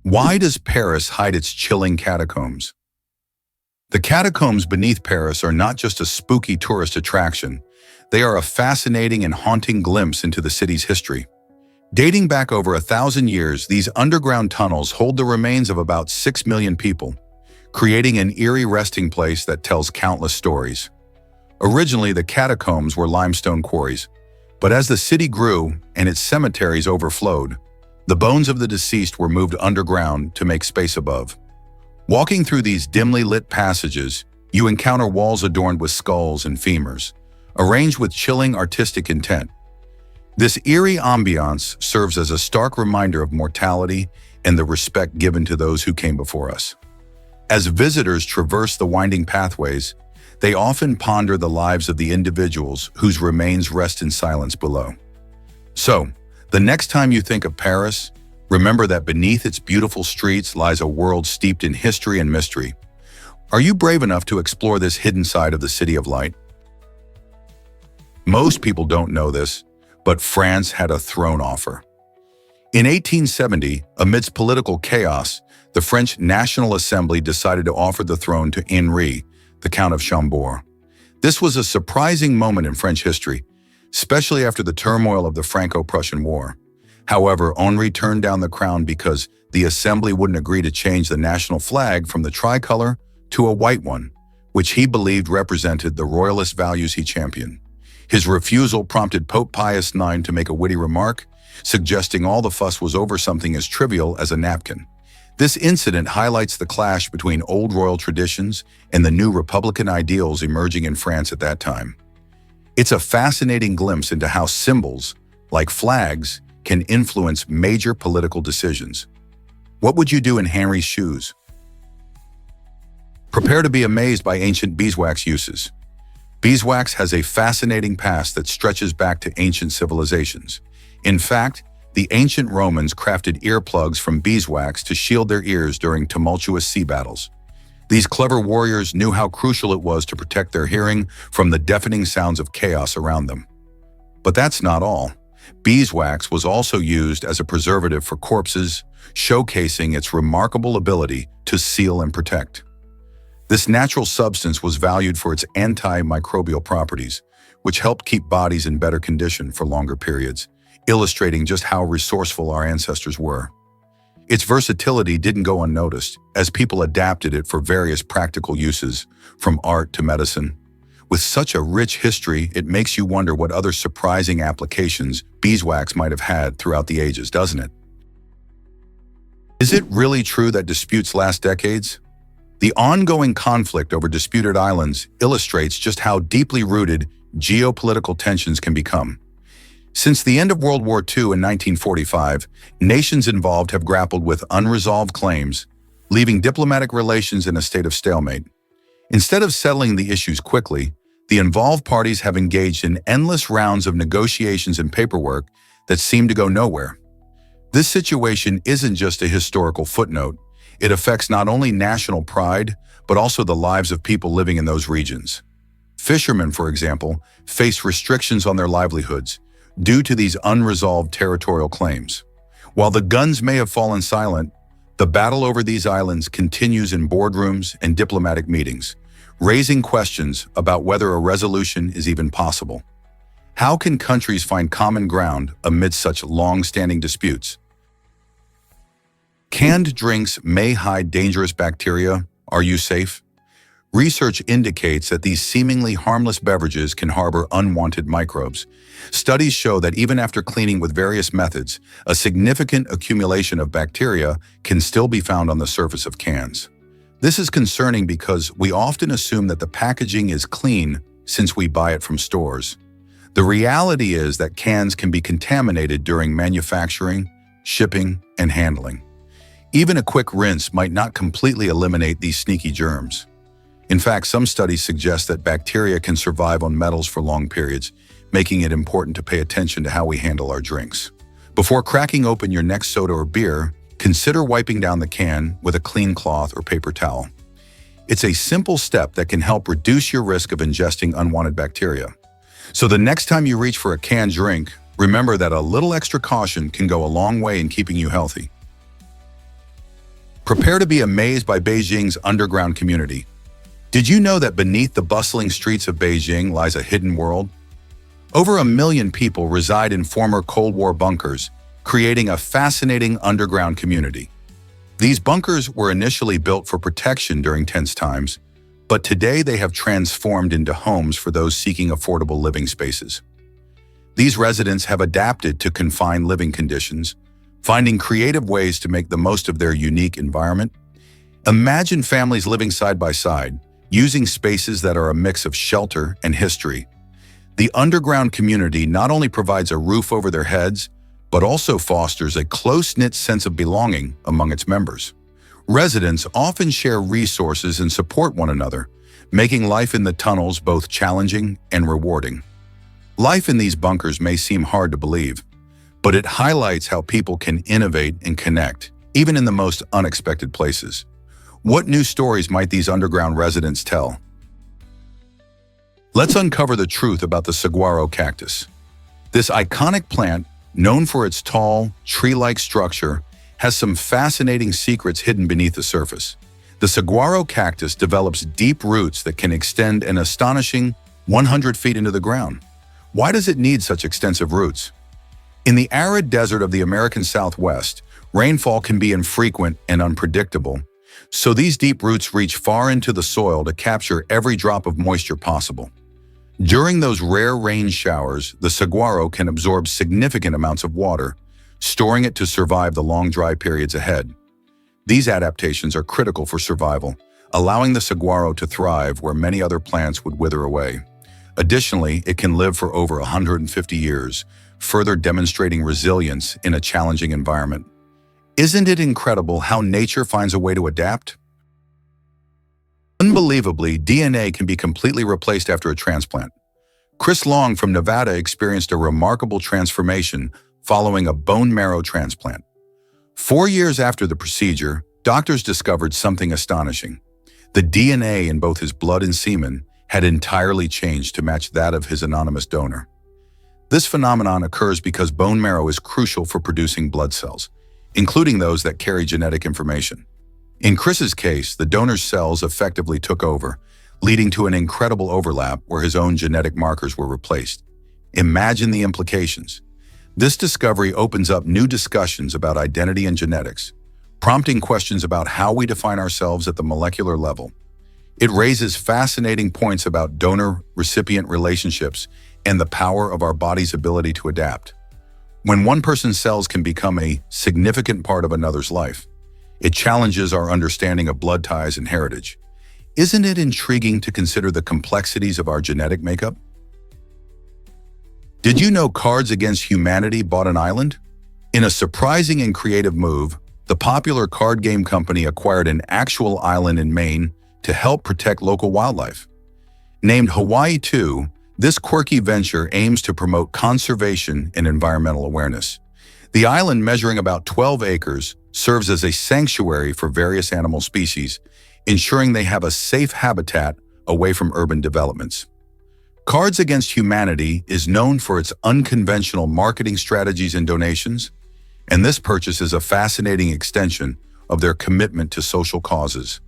Why does Paris hide its chilling catacombs? The catacombs beneath Paris are not just a spooky tourist attraction. They are a fascinating and haunting glimpse into the city's history. Dating back over 1,000 years, these underground tunnels hold the remains of about 6 million people, creating an eerie resting place that tells countless stories. Originally, the catacombs were limestone quarries, but as the city grew and its cemeteries overflowed, the bones of the deceased were moved underground to make space above. Walking through these dimly lit passages, you encounter walls adorned with skulls and femurs, arranged with chilling artistic intent. This eerie ambiance serves as a stark reminder of mortality and the respect given to those who came before us. As visitors traverse the winding pathways, they often ponder the lives of the individuals whose remains rest in silence below. So, the next time you think of Paris, remember that beneath its beautiful streets lies a world steeped in history and mystery. Are you brave enough to explore this hidden side of the City of Light? Most people don't know this, but France had a throne offer. In 1870, amidst political chaos, the French National Assembly decided to offer the throne to Henri, the Count of Chambord. This was a surprising moment in French history, especially after the turmoil of the Franco-Prussian War. However, Henri turned down the crown because the assembly wouldn't agree to change the national flag from the tricolor to a white one, which he believed represented the royalist values he championed. His refusal prompted Pope Pius IX to make a witty remark, suggesting all the fuss was over something as trivial as a napkin. This incident highlights the clash between old royal traditions and the new republican ideals emerging in France at that time. It's a fascinating glimpse into how symbols, like flags, can influence major political decisions. What would you do in Henry's shoes? Prepare to be amazed by ancient beeswax uses. Beeswax has a fascinating past that stretches back to ancient civilizations. In fact, the ancient Romans crafted earplugs from beeswax to shield their ears during tumultuous sea battles. These clever warriors knew how crucial it was to protect their hearing from the deafening sounds of chaos around them. But that's not all. Beeswax was also used as a preservative for corpses, showcasing its remarkable ability to seal and protect. This natural substance was valued for its antimicrobial properties, which helped keep bodies in better condition for longer periods, illustrating just how resourceful our ancestors were. Its versatility didn't go unnoticed, as people adapted it for various practical uses, from art to medicine. With such a rich history, it makes you wonder what other surprising applications beeswax might have had throughout the ages, doesn't it? Is it really true that disputes last decades? The ongoing conflict over disputed islands illustrates just how deeply rooted geopolitical tensions can become. Since the end of World War II in 1945, nations involved have grappled with unresolved claims, leaving diplomatic relations in a state of stalemate. Instead of settling the issues quickly, the involved parties have engaged in endless rounds of negotiations and paperwork that seem to go nowhere. This situation isn't just a historical footnote. It affects not only national pride, but also the lives of people living in those regions. Fishermen, for example, face restrictions on their livelihoods due to these unresolved territorial claims. While the guns may have fallen silent, the battle over these islands continues in boardrooms and diplomatic meetings, raising questions about whether a resolution is even possible. How can countries find common ground amidst such long-standing disputes? Canned drinks may hide dangerous bacteria. Are you safe? Research indicates that these seemingly harmless beverages can harbor unwanted microbes. Studies show that even after cleaning with various methods, a significant accumulation of bacteria can still be found on the surface of cans. This is concerning because we often assume that the packaging is clean since we buy it from stores. The reality is that cans can be contaminated during manufacturing, shipping, and handling. Even a quick rinse might not completely eliminate these sneaky germs. In fact, some studies suggest that bacteria can survive on metals for long periods, making it important to pay attention to how we handle our drinks. Before cracking open your next soda or beer, consider wiping down the can with a clean cloth or paper towel. It's a simple step that can help reduce your risk of ingesting unwanted bacteria. So the next time you reach for a canned drink, remember that a little extra caution can go a long way in keeping you healthy. Prepare to be amazed by Beijing's underground community. Did you know that beneath the bustling streets of Beijing lies a hidden world? Over 1 million people reside in former Cold War bunkers, creating a fascinating underground community. These bunkers were initially built for protection during tense times, but today they have transformed into homes for those seeking affordable living spaces. These residents have adapted to confined living conditions, finding creative ways to make the most of their unique environment. Imagine families living side by side, using spaces that are a mix of shelter and history. The underground community not only provides a roof over their heads, but also fosters a close-knit sense of belonging among its members. Residents often share resources and support one another, making life in the tunnels both challenging and rewarding. Life in these bunkers may seem hard to believe, but it highlights how people can innovate and connect, even in the most unexpected places. What new stories might these underground residents tell? Let's uncover the truth about the saguaro cactus. This iconic plant, known for its tall, tree-like structure, has some fascinating secrets hidden beneath the surface. The saguaro cactus develops deep roots that can extend an astonishing 100 feet into the ground. Why does it need such extensive roots? In the arid desert of the American Southwest, rainfall can be infrequent and unpredictable, so these deep roots reach far into the soil to capture every drop of moisture possible. During those rare rain showers, the saguaro can absorb significant amounts of water, storing it to survive the long dry periods ahead. These adaptations are critical for survival, allowing the saguaro to thrive where many other plants would wither away. Additionally, it can live for over 150 years, further demonstrating resilience in a challenging environment. Isn't it incredible how nature finds a way to adapt? Unbelievably, DNA can be completely replaced after a transplant. Chris Long from Nevada experienced a remarkable transformation following a bone marrow transplant. 4 years after the procedure, doctors discovered something astonishing. The DNA in both his blood and semen had entirely changed to match that of his anonymous donor. This phenomenon occurs because bone marrow is crucial for producing blood cells, including those that carry genetic information. In Chris's case, the donor's cells effectively took over, leading to an incredible overlap where his own genetic markers were replaced. Imagine the implications. This discovery opens up new discussions about identity and genetics, prompting questions about how we define ourselves at the molecular level. It raises fascinating points about donor-recipient relationships and the power of our body's ability to adapt. When one person's cells can become a significant part of another's life, it challenges our understanding of blood ties and heritage. Isn't it intriguing to consider the complexities of our genetic makeup? Did you know Cards Against Humanity bought an island? In a surprising and creative move, the popular card game company acquired an actual island in Maine to help protect local wildlife. Named Hawaii 2, this quirky venture aims to promote conservation and environmental awareness. The island, measuring about 12 acres, serves as a sanctuary for various animal species, ensuring they have a safe habitat away from urban developments. Cards Against Humanity is known for its unconventional marketing strategies and donations, and this purchase is a fascinating extension of their commitment to social causes.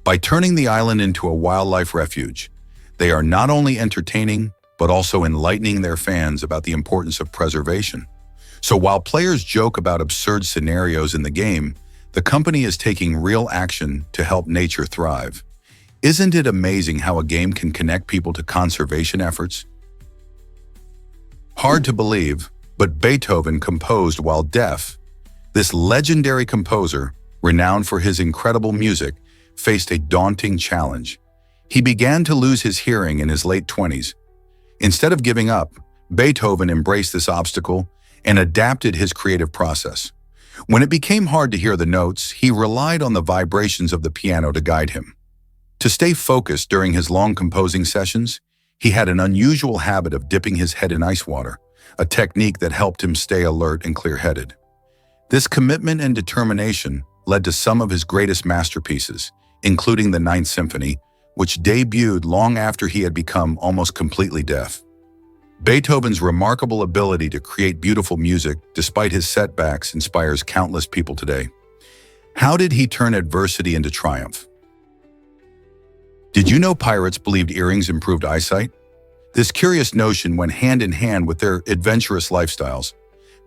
By turning the island into a wildlife refuge, they are not only entertaining, but also enlightening their fans about the importance of preservation. So while players joke about absurd scenarios in the game, the company is taking real action to help nature thrive. Isn't it amazing how a game can connect people to conservation efforts? Hard to believe, but Beethoven composed while deaf. This legendary composer, renowned for his incredible music, faced a daunting challenge. He began to lose his hearing in his late 20s. Instead of giving up, Beethoven embraced this obstacle and adapted his creative process. When it became hard to hear the notes, he relied on the vibrations of the piano to guide him. To stay focused during his long composing sessions, he had an unusual habit of dipping his head in ice water, a technique that helped him stay alert and clear-headed. This commitment and determination led to some of his greatest masterpieces, including the Ninth Symphony, which debuted long after he had become almost completely deaf. Beethoven's remarkable ability to create beautiful music despite his setbacks inspires countless people today. How did he turn adversity into triumph? Did you know pirates believed earrings improved eyesight? This curious notion went hand in hand with their adventurous lifestyles.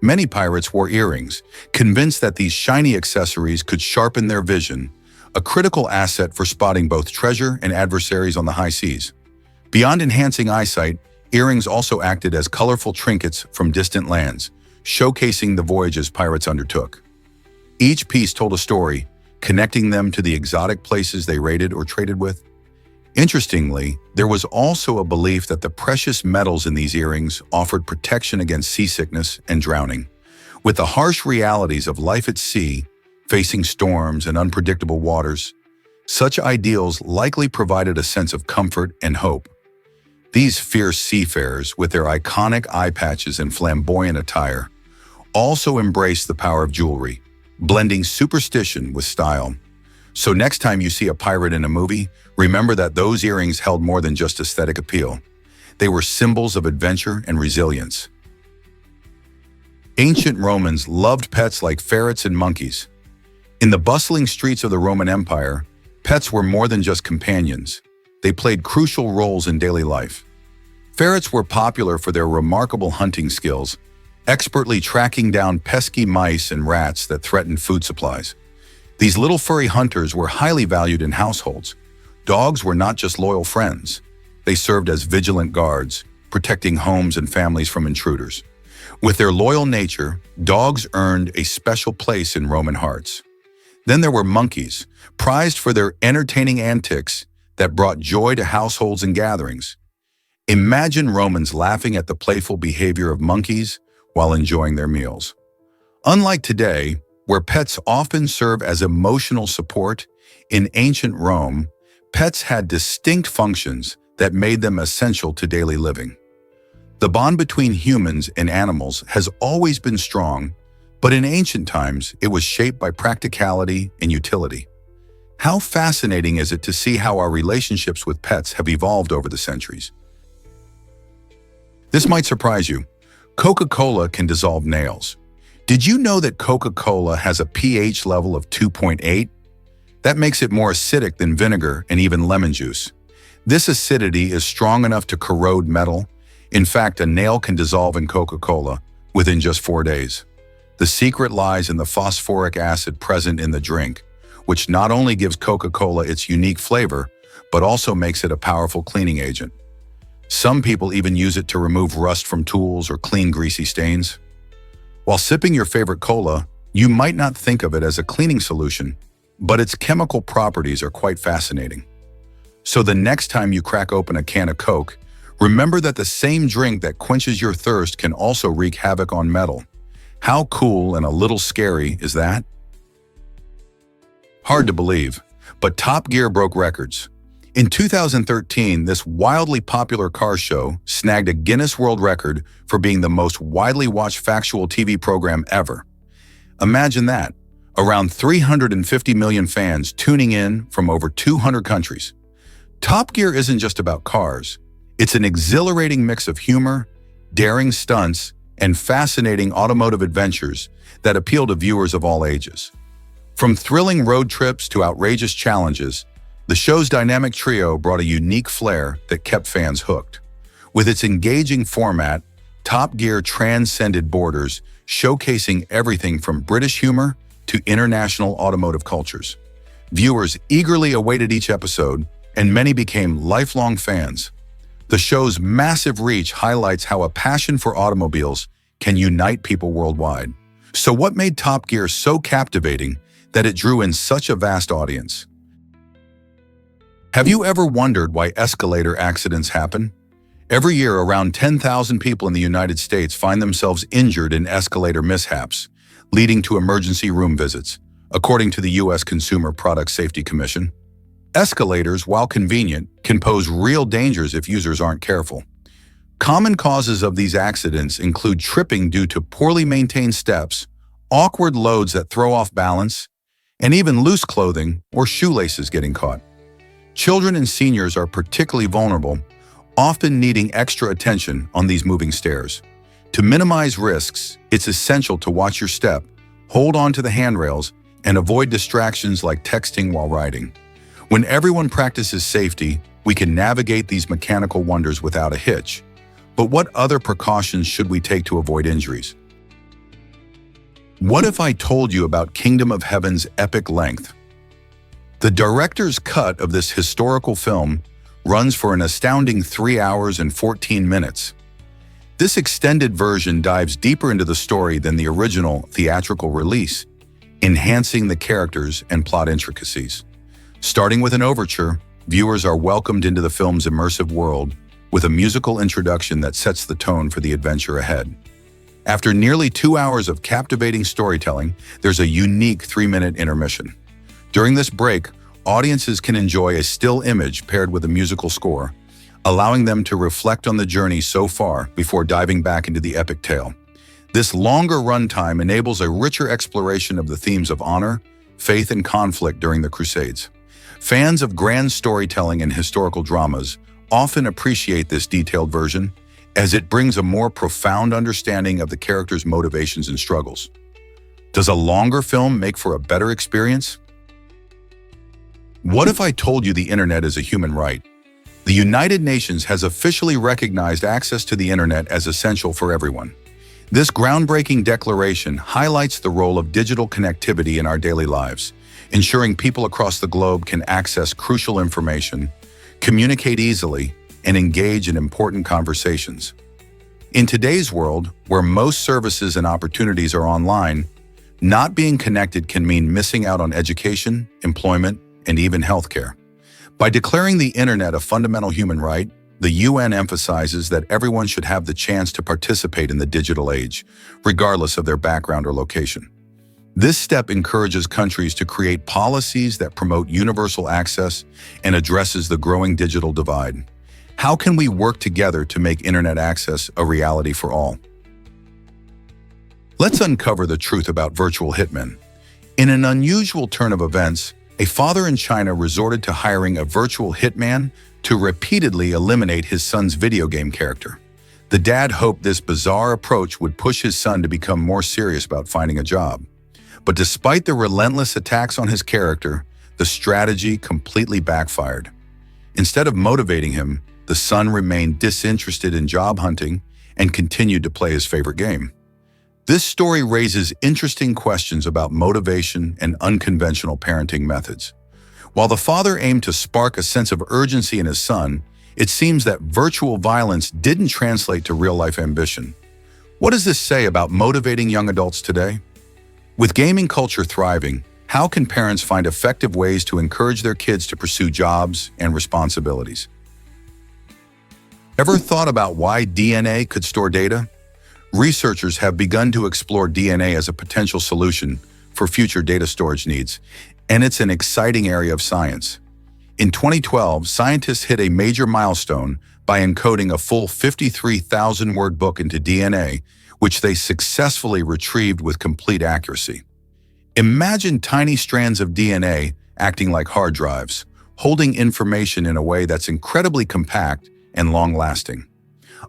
Many pirates wore earrings, convinced that these shiny accessories could sharpen their vision, a critical asset for spotting both treasure and adversaries on the high seas. Beyond enhancing eyesight, earrings also acted as colorful trinkets from distant lands, showcasing the voyages pirates undertook. Each piece told a story, connecting them to the exotic places they raided or traded with. Interestingly, there was also a belief that the precious metals in these earrings offered protection against seasickness and drowning. With the harsh realities of life at sea, facing storms and unpredictable waters, such ideals likely provided a sense of comfort and hope. These fierce seafarers, with their iconic eye patches and flamboyant attire, also embraced the power of jewelry, blending superstition with style. So next time you see a pirate in a movie, remember that those earrings held more than just aesthetic appeal. They were symbols of adventure and resilience. Ancient Romans loved pets like ferrets and monkeys. In the bustling streets of the Roman Empire, pets were more than just companions. They played crucial roles in daily life. Ferrets were popular for their remarkable hunting skills, expertly tracking down pesky mice and rats that threatened food supplies. These little furry hunters were highly valued in households. Dogs were not just loyal friends. They served as vigilant guards, protecting homes and families from intruders. With their loyal nature, dogs earned a special place in Roman hearts. Then there were monkeys, prized for their entertaining antics that brought joy to households and gatherings. Imagine Romans laughing at the playful behavior of monkeys while enjoying their meals. Unlike today, where pets often serve as emotional support, in ancient Rome, pets had distinct functions that made them essential to daily living. The bond between humans and animals has always been strong, but in ancient times, it was shaped by practicality and utility. How fascinating is it to see how our relationships with pets have evolved over the centuries? This might surprise you. Coca-Cola can dissolve nails. Did you know that Coca-Cola has a pH level of 2.8? That makes it more acidic than vinegar and even lemon juice. This acidity is strong enough to corrode metal. In fact, a nail can dissolve in Coca-Cola within just 4 days. The secret lies in the phosphoric acid present in the drink, which not only gives Coca-Cola its unique flavor, but also makes it a powerful cleaning agent. Some people even use it to remove rust from tools or clean greasy stains. While sipping your favorite cola, you might not think of it as a cleaning solution, but its chemical properties are quite fascinating. So the next time you crack open a can of Coke, remember that the same drink that quenches your thirst can also wreak havoc on metal. How cool and a little scary is that? Hard to believe, but Top Gear broke records. In 2013, this wildly popular car show snagged a Guinness World Record for being the most widely watched factual TV program ever. Imagine that, around 350 million fans tuning in from over 200 countries. Top Gear isn't just about cars. It's an exhilarating mix of humor, daring stunts, and fascinating automotive adventures that appeal to viewers of all ages. From thrilling road trips to outrageous challenges, the show's dynamic trio brought a unique flair that kept fans hooked. With its engaging format, Top Gear transcended borders, showcasing everything from British humor to international automotive cultures. Viewers eagerly awaited each episode, and many became lifelong fans. The show's massive reach highlights how a passion for automobiles can unite people worldwide. So what made Top Gear so captivating that it drew in such a vast audience? Have you ever wondered why escalator accidents happen? Every year, around 10,000 people in the United States find themselves injured in escalator mishaps, leading to emergency room visits, according to the U.S. Consumer Product Safety Commission. Escalators, while convenient, can pose real dangers if users aren't careful. Common causes of these accidents include tripping due to poorly maintained steps, awkward loads that throw off balance, and even loose clothing or shoelaces getting caught. Children and seniors are particularly vulnerable, often needing extra attention on these moving stairs. To minimize risks, it's essential to watch your step, hold on to the handrails, and avoid distractions like texting while riding. When everyone practices safety, we can navigate these mechanical wonders without a hitch. But what other precautions should we take to avoid injuries? What if I told you about Kingdom of Heaven's epic length? The director's cut of this historical film runs for an astounding 3 hours and 14 minutes. This extended version dives deeper into the story than the original theatrical release, enhancing the characters and plot intricacies. Starting with an overture, viewers are welcomed into the film's immersive world with a musical introduction that sets the tone for the adventure ahead. After nearly 2 hours of captivating storytelling, there's a unique 3-minute intermission. During this break, audiences can enjoy a still image paired with a musical score, allowing them to reflect on the journey so far before diving back into the epic tale. This longer runtime enables a richer exploration of the themes of honor, faith, and conflict during the Crusades. Fans of grand storytelling and historical dramas often appreciate this detailed version, as it brings a more profound understanding of the characters' motivations and struggles. Does a longer film make for a better experience? What if I told you the internet is a human right? The United Nations has officially recognized access to the internet as essential for everyone. This groundbreaking declaration highlights the role of digital connectivity in our daily lives, ensuring people across the globe can access crucial information, communicate easily, and engage in important conversations. In today's world, where most services and opportunities are online, Not being connected can mean missing out on education, employment, and even healthcare. By declaring the internet a fundamental human right, the UN emphasizes that everyone should have the chance to participate in the digital age, regardless of their background or location. This step encourages countries to create policies that promote universal access and addresses the growing digital divide. How can we work together to make internet access a reality for all? Let's uncover the truth about virtual hitmen. In an unusual turn of events, a father in China resorted to hiring a virtual hitman to repeatedly eliminate his son's video game character. The dad hoped this bizarre approach would push his son to become more serious about finding a job. But despite the relentless attacks on his character, the strategy completely backfired. Instead of motivating him, the son remained disinterested in job hunting and continued to play his favorite game. This story raises interesting questions about motivation and unconventional parenting methods. While the father aimed to spark a sense of urgency in his son, it seems that virtual violence didn't translate to real-life ambition. What does this say about motivating young adults today? With gaming culture thriving, how can parents find effective ways to encourage their kids to pursue jobs and responsibilities? Ever thought about why DNA could store data? Researchers have begun to explore DNA as a potential solution for future data storage needs, and it's an exciting area of science. In 2012, scientists hit a major milestone by encoding a full 53,000-word book into DNA, which they successfully retrieved with complete accuracy. Imagine tiny strands of DNA acting like hard drives, holding information in a way that's incredibly compact and long-lasting.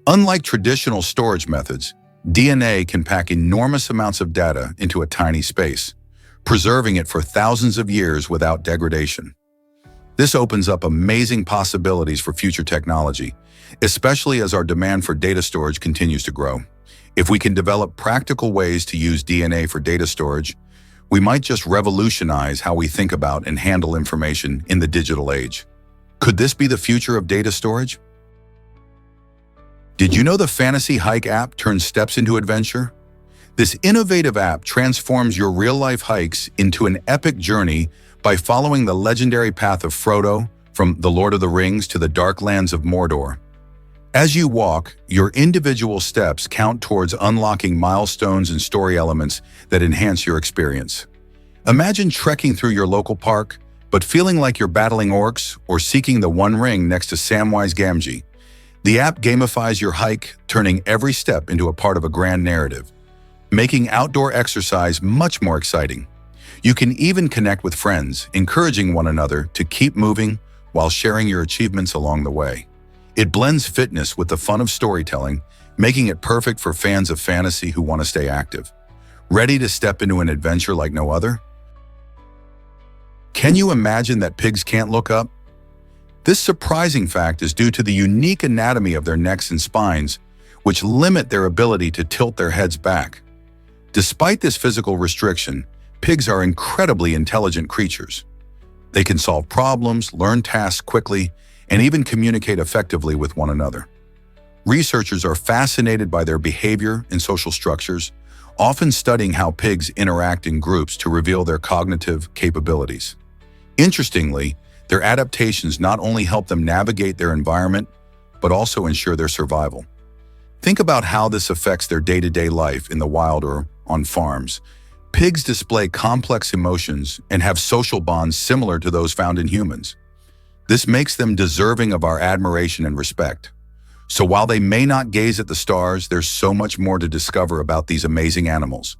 Unlike traditional storage methods, DNA can pack enormous amounts of data into a tiny space, preserving it for thousands of years without degradation. This opens up amazing possibilities for future technology, especially as our demand for data storage continues to grow. If we can develop practical ways to use DNA for data storage, we might just revolutionize how we think about and handle information in the digital age. Could this be the future of data storage? Did you know the Fantasy Hike app turns steps into adventure? This innovative app transforms your real-life hikes into an epic journey by following the legendary path of Frodo from The Lord of the Rings to the dark lands of Mordor. As you walk, your individual steps count towards unlocking milestones and story elements that enhance your experience. Imagine trekking through your local park, but feeling like you're battling orcs or seeking the One Ring next to Samwise Gamgee. The app gamifies your hike, turning every step into a part of a grand narrative, making outdoor exercise much more exciting. You can even connect with friends, encouraging one another to keep moving while sharing your achievements along the way. It blends fitness with the fun of storytelling, making it perfect for fans of fantasy who want to stay active. Ready to step into an adventure like no other? Can you imagine that pigs can't look up? This surprising fact is due to the unique anatomy of their necks and spines, which limit their ability to tilt their heads back. Despite this physical restriction, pigs are incredibly intelligent creatures. They can solve problems, learn tasks quickly, and even communicate effectively with one another. Researchers are fascinated by their behavior and social structures, often studying how pigs interact in groups to reveal their cognitive capabilities. Interestingly, their adaptations not only help them navigate their environment, but also ensure their survival. Think about how this affects their day-to-day life in the wild or on farms. Pigs display complex emotions and have social bonds similar to those found in humans. This makes them deserving of our admiration and respect. So while they may not gaze at the stars, there's so much more to discover about these amazing animals.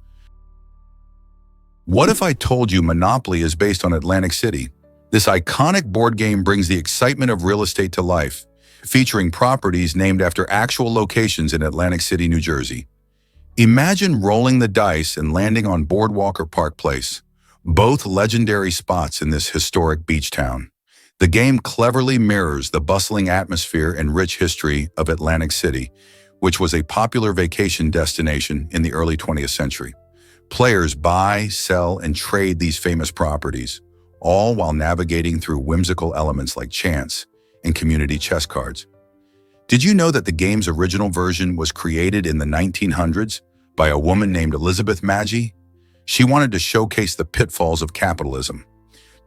What if I told you Monopoly is based on Atlantic City? This iconic board game brings the excitement of real estate to life, featuring properties named after actual locations in Atlantic City, New Jersey. Imagine rolling the dice and landing on Boardwalk or Park Place, both legendary spots in this historic beach town. The game cleverly mirrors the bustling atmosphere and rich history of Atlantic City, which was a popular vacation destination in the early 20th century. Players buy, sell, and trade these famous properties, all while navigating through whimsical elements like chance and community chess cards. Did you know that the game's original version was created in the 1900s by a woman named Elizabeth Magie? She wanted to showcase the pitfalls of capitalism.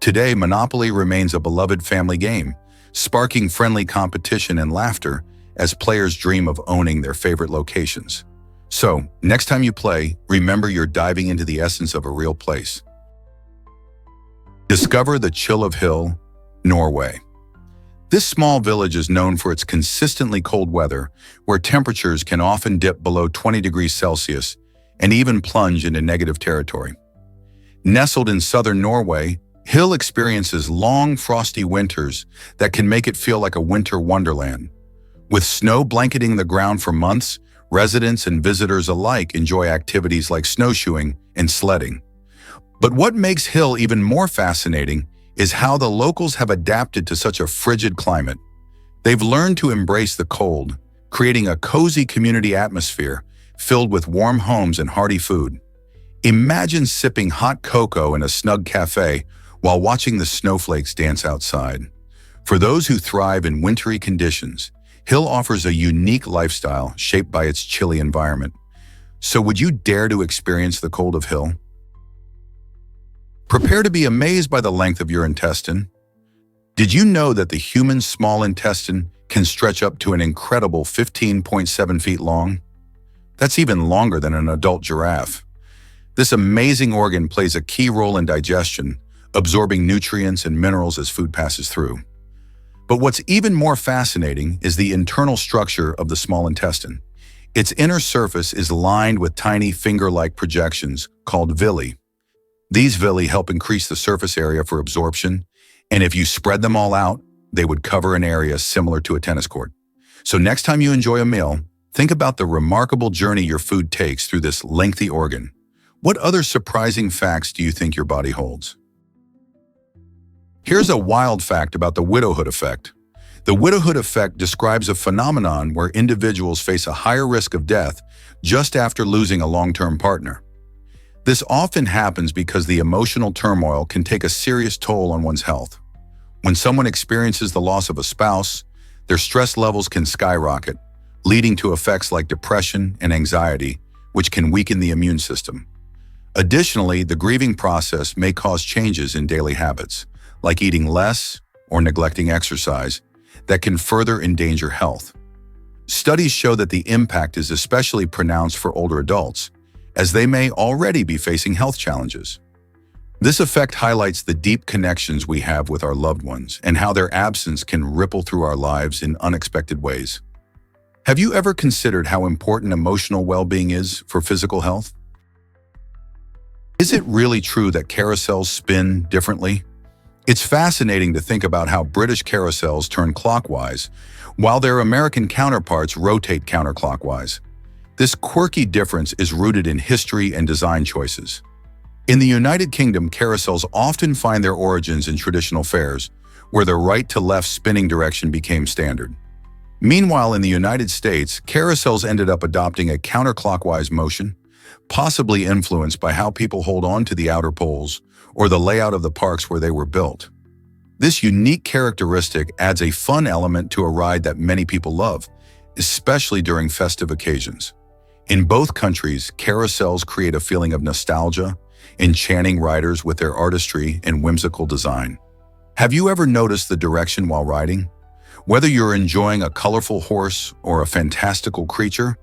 Today, Monopoly remains a beloved family game, sparking friendly competition and laughter as players dream of owning their favorite locations. So, next time you play, remember you're diving into the essence of a real place. Discover the Chill of Hill, Norway. This small village is known for its consistently cold weather, where temperatures can often dip below 20 degrees Celsius and even plunge into negative territory. Nestled in southern Norway, Hill experiences long, frosty winters that can make it feel like a winter wonderland. With snow blanketing the ground for months, residents and visitors alike enjoy activities like snowshoeing and sledding. But what makes Hill even more fascinating is how the locals have adapted to such a frigid climate. They've learned to embrace the cold, creating a cozy community atmosphere filled with warm homes and hearty food. Imagine sipping hot cocoa in a snug cafe while watching the snowflakes dance outside. For those who thrive in wintry conditions, Hill offers a unique lifestyle shaped by its chilly environment. So would you dare to experience the cold of Hill? Prepare to be amazed by the length of your intestine. Did you know that the human small intestine can stretch up to an incredible 15.7 feet long? That's even longer than an adult giraffe. This amazing organ plays a key role in digestion, absorbing nutrients and minerals as food passes through. But what's even more fascinating is the internal structure of the small intestine. Its inner surface is lined with tiny finger-like projections called villi. These villi help increase the surface area for absorption, and if you spread them all out, they would cover an area similar to a tennis court. So next time you enjoy a meal, think about the remarkable journey your food takes through this lengthy organ. What other surprising facts do you think your body holds? Here's a wild fact about the widowhood effect. The widowhood effect describes a phenomenon where individuals face a higher risk of death just after losing a long-term partner. This often happens because the emotional turmoil can take a serious toll on one's health. When someone experiences the loss of a spouse, their stress levels can skyrocket, leading to effects like depression and anxiety, which can weaken the immune system. Additionally, the grieving process may cause changes in daily habits, like eating less or neglecting exercise, that can further endanger health. Studies show that the impact is especially pronounced for older adults, as they may already be facing health challenges. This effect highlights the deep connections we have with our loved ones and how their absence can ripple through our lives in unexpected ways. Have you ever considered how important emotional well-being is for physical health? Is it really true that carousels spin differently? It's fascinating to think about how British carousels turn clockwise, while their American counterparts rotate counterclockwise. This quirky difference is rooted in history and design choices. In the United Kingdom, carousels often find their origins in traditional fairs, where the right-to-left spinning direction became standard. Meanwhile, in the United States, carousels ended up adopting a counterclockwise motion, possibly influenced by how people hold on to the outer poles or the layout of the parks where they were built. This unique characteristic adds a fun element to a ride that many people love, especially during festive occasions. In both countries, carousels create a feeling of nostalgia, enchanting riders with their artistry and whimsical design. Have you ever noticed the direction while riding? Whether you're enjoying a colorful horse or a fantastical creature,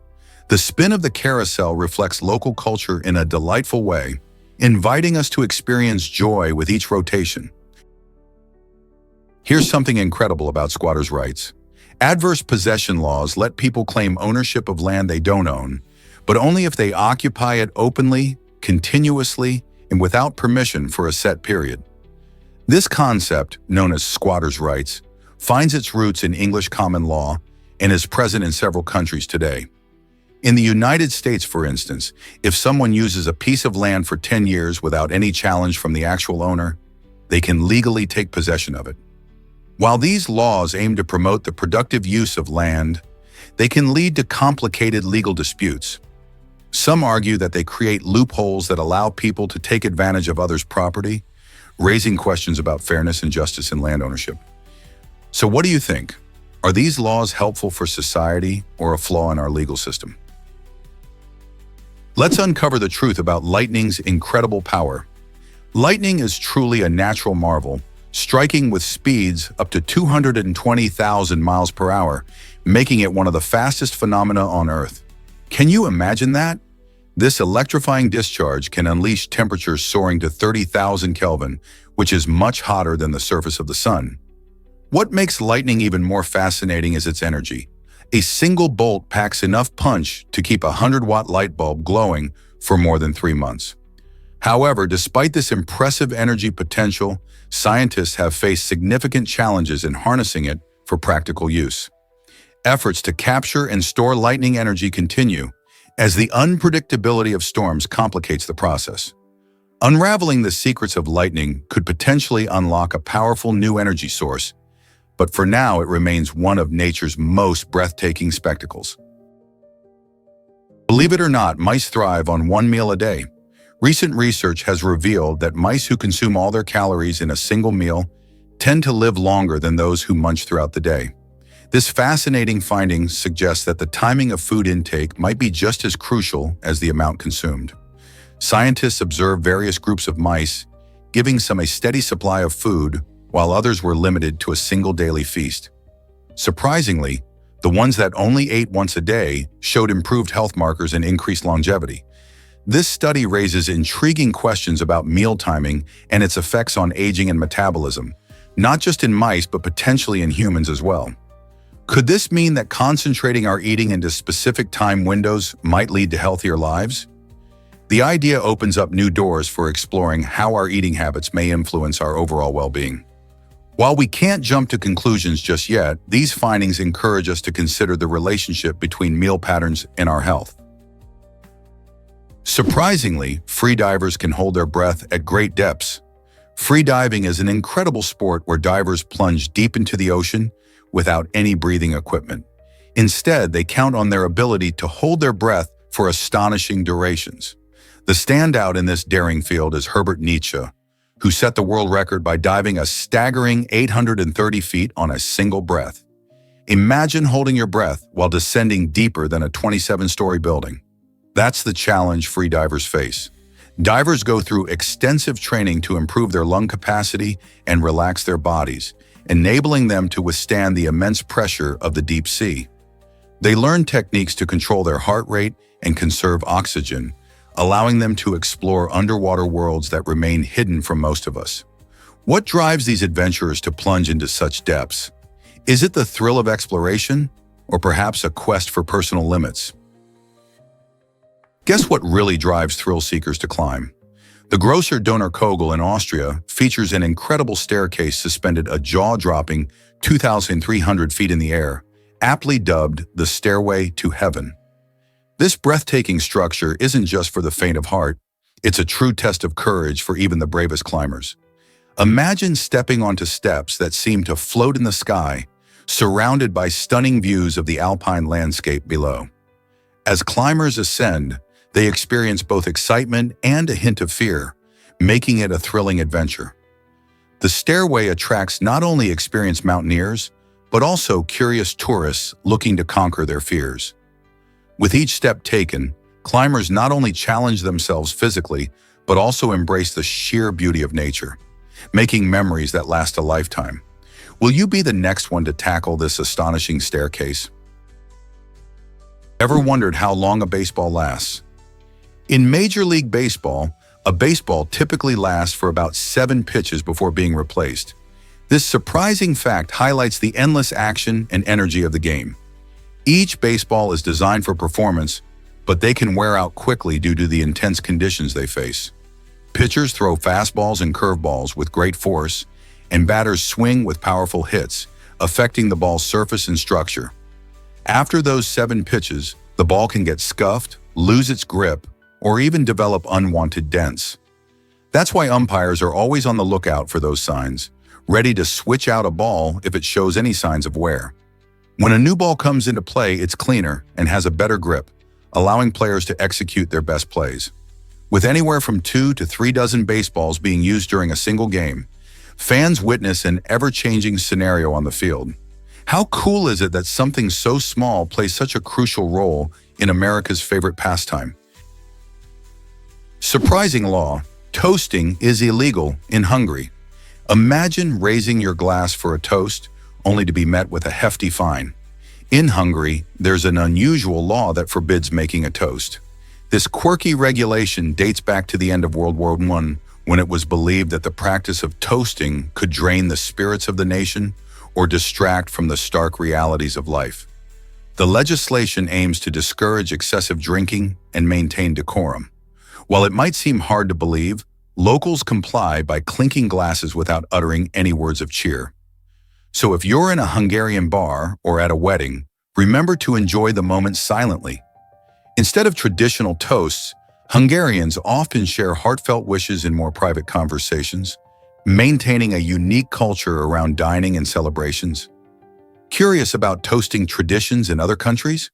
the spin of the carousel reflects local culture in a delightful way, inviting us to experience joy with each rotation. Here's something incredible about squatters' rights. Adverse possession laws let people claim ownership of land they don't own, but only if they occupy it openly, continuously, and without permission for a set period. This concept, known as squatters' rights, finds its roots in English common law and is present in several countries today. In the United States, for instance, if someone uses a piece of land for 10 years without any challenge from the actual owner, they can legally take possession of it. While these laws aim to promote the productive use of land, they can lead to complicated legal disputes. Some argue that they create loopholes that allow people to take advantage of others' property, raising questions about fairness and justice in land ownership. So what do you think? Are these laws helpful for society or a flaw in our legal system? Let's uncover the truth about lightning's incredible power. Lightning is truly a natural marvel, striking with speeds up to 220,000 miles per hour, making it one of the fastest phenomena on Earth. Can you imagine that? This electrifying discharge can unleash temperatures soaring to 30,000 Kelvin, which is much hotter than the surface of the sun. What makes lightning even more fascinating is its energy. A single bolt packs enough punch to keep a 100-watt light bulb glowing for more than 3 months. However, despite this impressive energy potential, scientists have faced significant challenges in harnessing it for practical use. Efforts to capture and store lightning energy continue, as the unpredictability of storms complicates the process. Unraveling the secrets of lightning could potentially unlock a powerful new energy source, but for now it remains one of nature's most breathtaking spectacles. Believe it or not, mice thrive on one meal a day. Recent research has revealed that mice who consume all their calories in a single meal tend to live longer than those who munch throughout the day. This fascinating finding suggests that the timing of food intake might be just as crucial as the amount consumed. Scientists observed various groups of mice, giving some a steady supply of food, while others were limited to a single daily feast. Surprisingly, the ones that only ate once a day showed improved health markers and increased longevity. This study raises intriguing questions about meal timing and its effects on aging and metabolism, not just in mice but potentially in humans as well. Could this mean that concentrating our eating into specific time windows might lead to healthier lives? The idea opens up new doors for exploring how our eating habits may influence our overall well-being. While we can't jump to conclusions just yet, these findings encourage us to consider the relationship between meal patterns and our health. Surprisingly, freedivers can hold their breath at great depths. Freediving is an incredible sport where divers plunge deep into the ocean without any breathing equipment. Instead, they count on their ability to hold their breath for astonishing durations. The standout in this daring field is Herbert Nietzsche, who set the world record by diving a staggering 830 feet on a single breath. Imagine holding your breath while descending deeper than a 27-story building. That's the challenge freedivers face. Divers go through extensive training to improve their lung capacity and relax their bodies, enabling them to withstand the immense pressure of the deep sea. They learn techniques to control their heart rate and conserve oxygen, allowing them to explore underwater worlds that remain hidden from most of us. What drives these adventurers to plunge into such depths? Is it the thrill of exploration, or perhaps a quest for personal limits? Guess what really drives thrill seekers to climb? The Grosser Donner Kogel in Austria features an incredible staircase suspended a jaw-dropping 2,300 feet in the air, aptly dubbed the Stairway to Heaven. This breathtaking structure isn't just for the faint of heart, it's a true test of courage for even the bravest climbers. Imagine stepping onto steps that seem to float in the sky, surrounded by stunning views of the alpine landscape below. As climbers ascend, they experience both excitement and a hint of fear, making it a thrilling adventure. The stairway attracts not only experienced mountaineers, but also curious tourists looking to conquer their fears. With each step taken, climbers not only challenge themselves physically, but also embrace the sheer beauty of nature, making memories that last a lifetime. Will you be the next one to tackle this astonishing staircase? Ever wondered how long a baseball lasts? In Major League Baseball, a baseball typically lasts for about 7 pitches before being replaced. This surprising fact highlights the endless action and energy of the game. Each baseball is designed for performance, but they can wear out quickly due to the intense conditions they face. Pitchers throw fastballs and curveballs with great force, and batters swing with powerful hits, affecting the ball's surface and structure. After those 7 pitches, the ball can get scuffed, lose its grip, or even develop unwanted dents. That's why umpires are always on the lookout for those signs, ready to switch out a ball if it shows any signs of wear. When a new ball comes into play, it's cleaner and has a better grip, allowing players to execute their best plays. With anywhere from 2 to 3 dozen baseballs being used during a single game, fans witness an ever-changing scenario on the field. How cool is it that something so small plays such a crucial role in America's favorite pastime? Surprising law, toasting is illegal in Hungary. Imagine raising your glass for a toast only to be met with a hefty fine. In Hungary, there's an unusual law that forbids making a toast. This quirky regulation dates back to the end of World War I, when it was believed that the practice of toasting could drain the spirits of the nation or distract from the stark realities of life. The legislation aims to discourage excessive drinking and maintain decorum. While it might seem hard to believe, locals comply by clinking glasses without uttering any words of cheer. So if you're in a Hungarian bar or at a wedding, remember to enjoy the moment silently. Instead of traditional toasts, Hungarians often share heartfelt wishes in more private conversations, maintaining a unique culture around dining and celebrations. Curious about toasting traditions in other countries?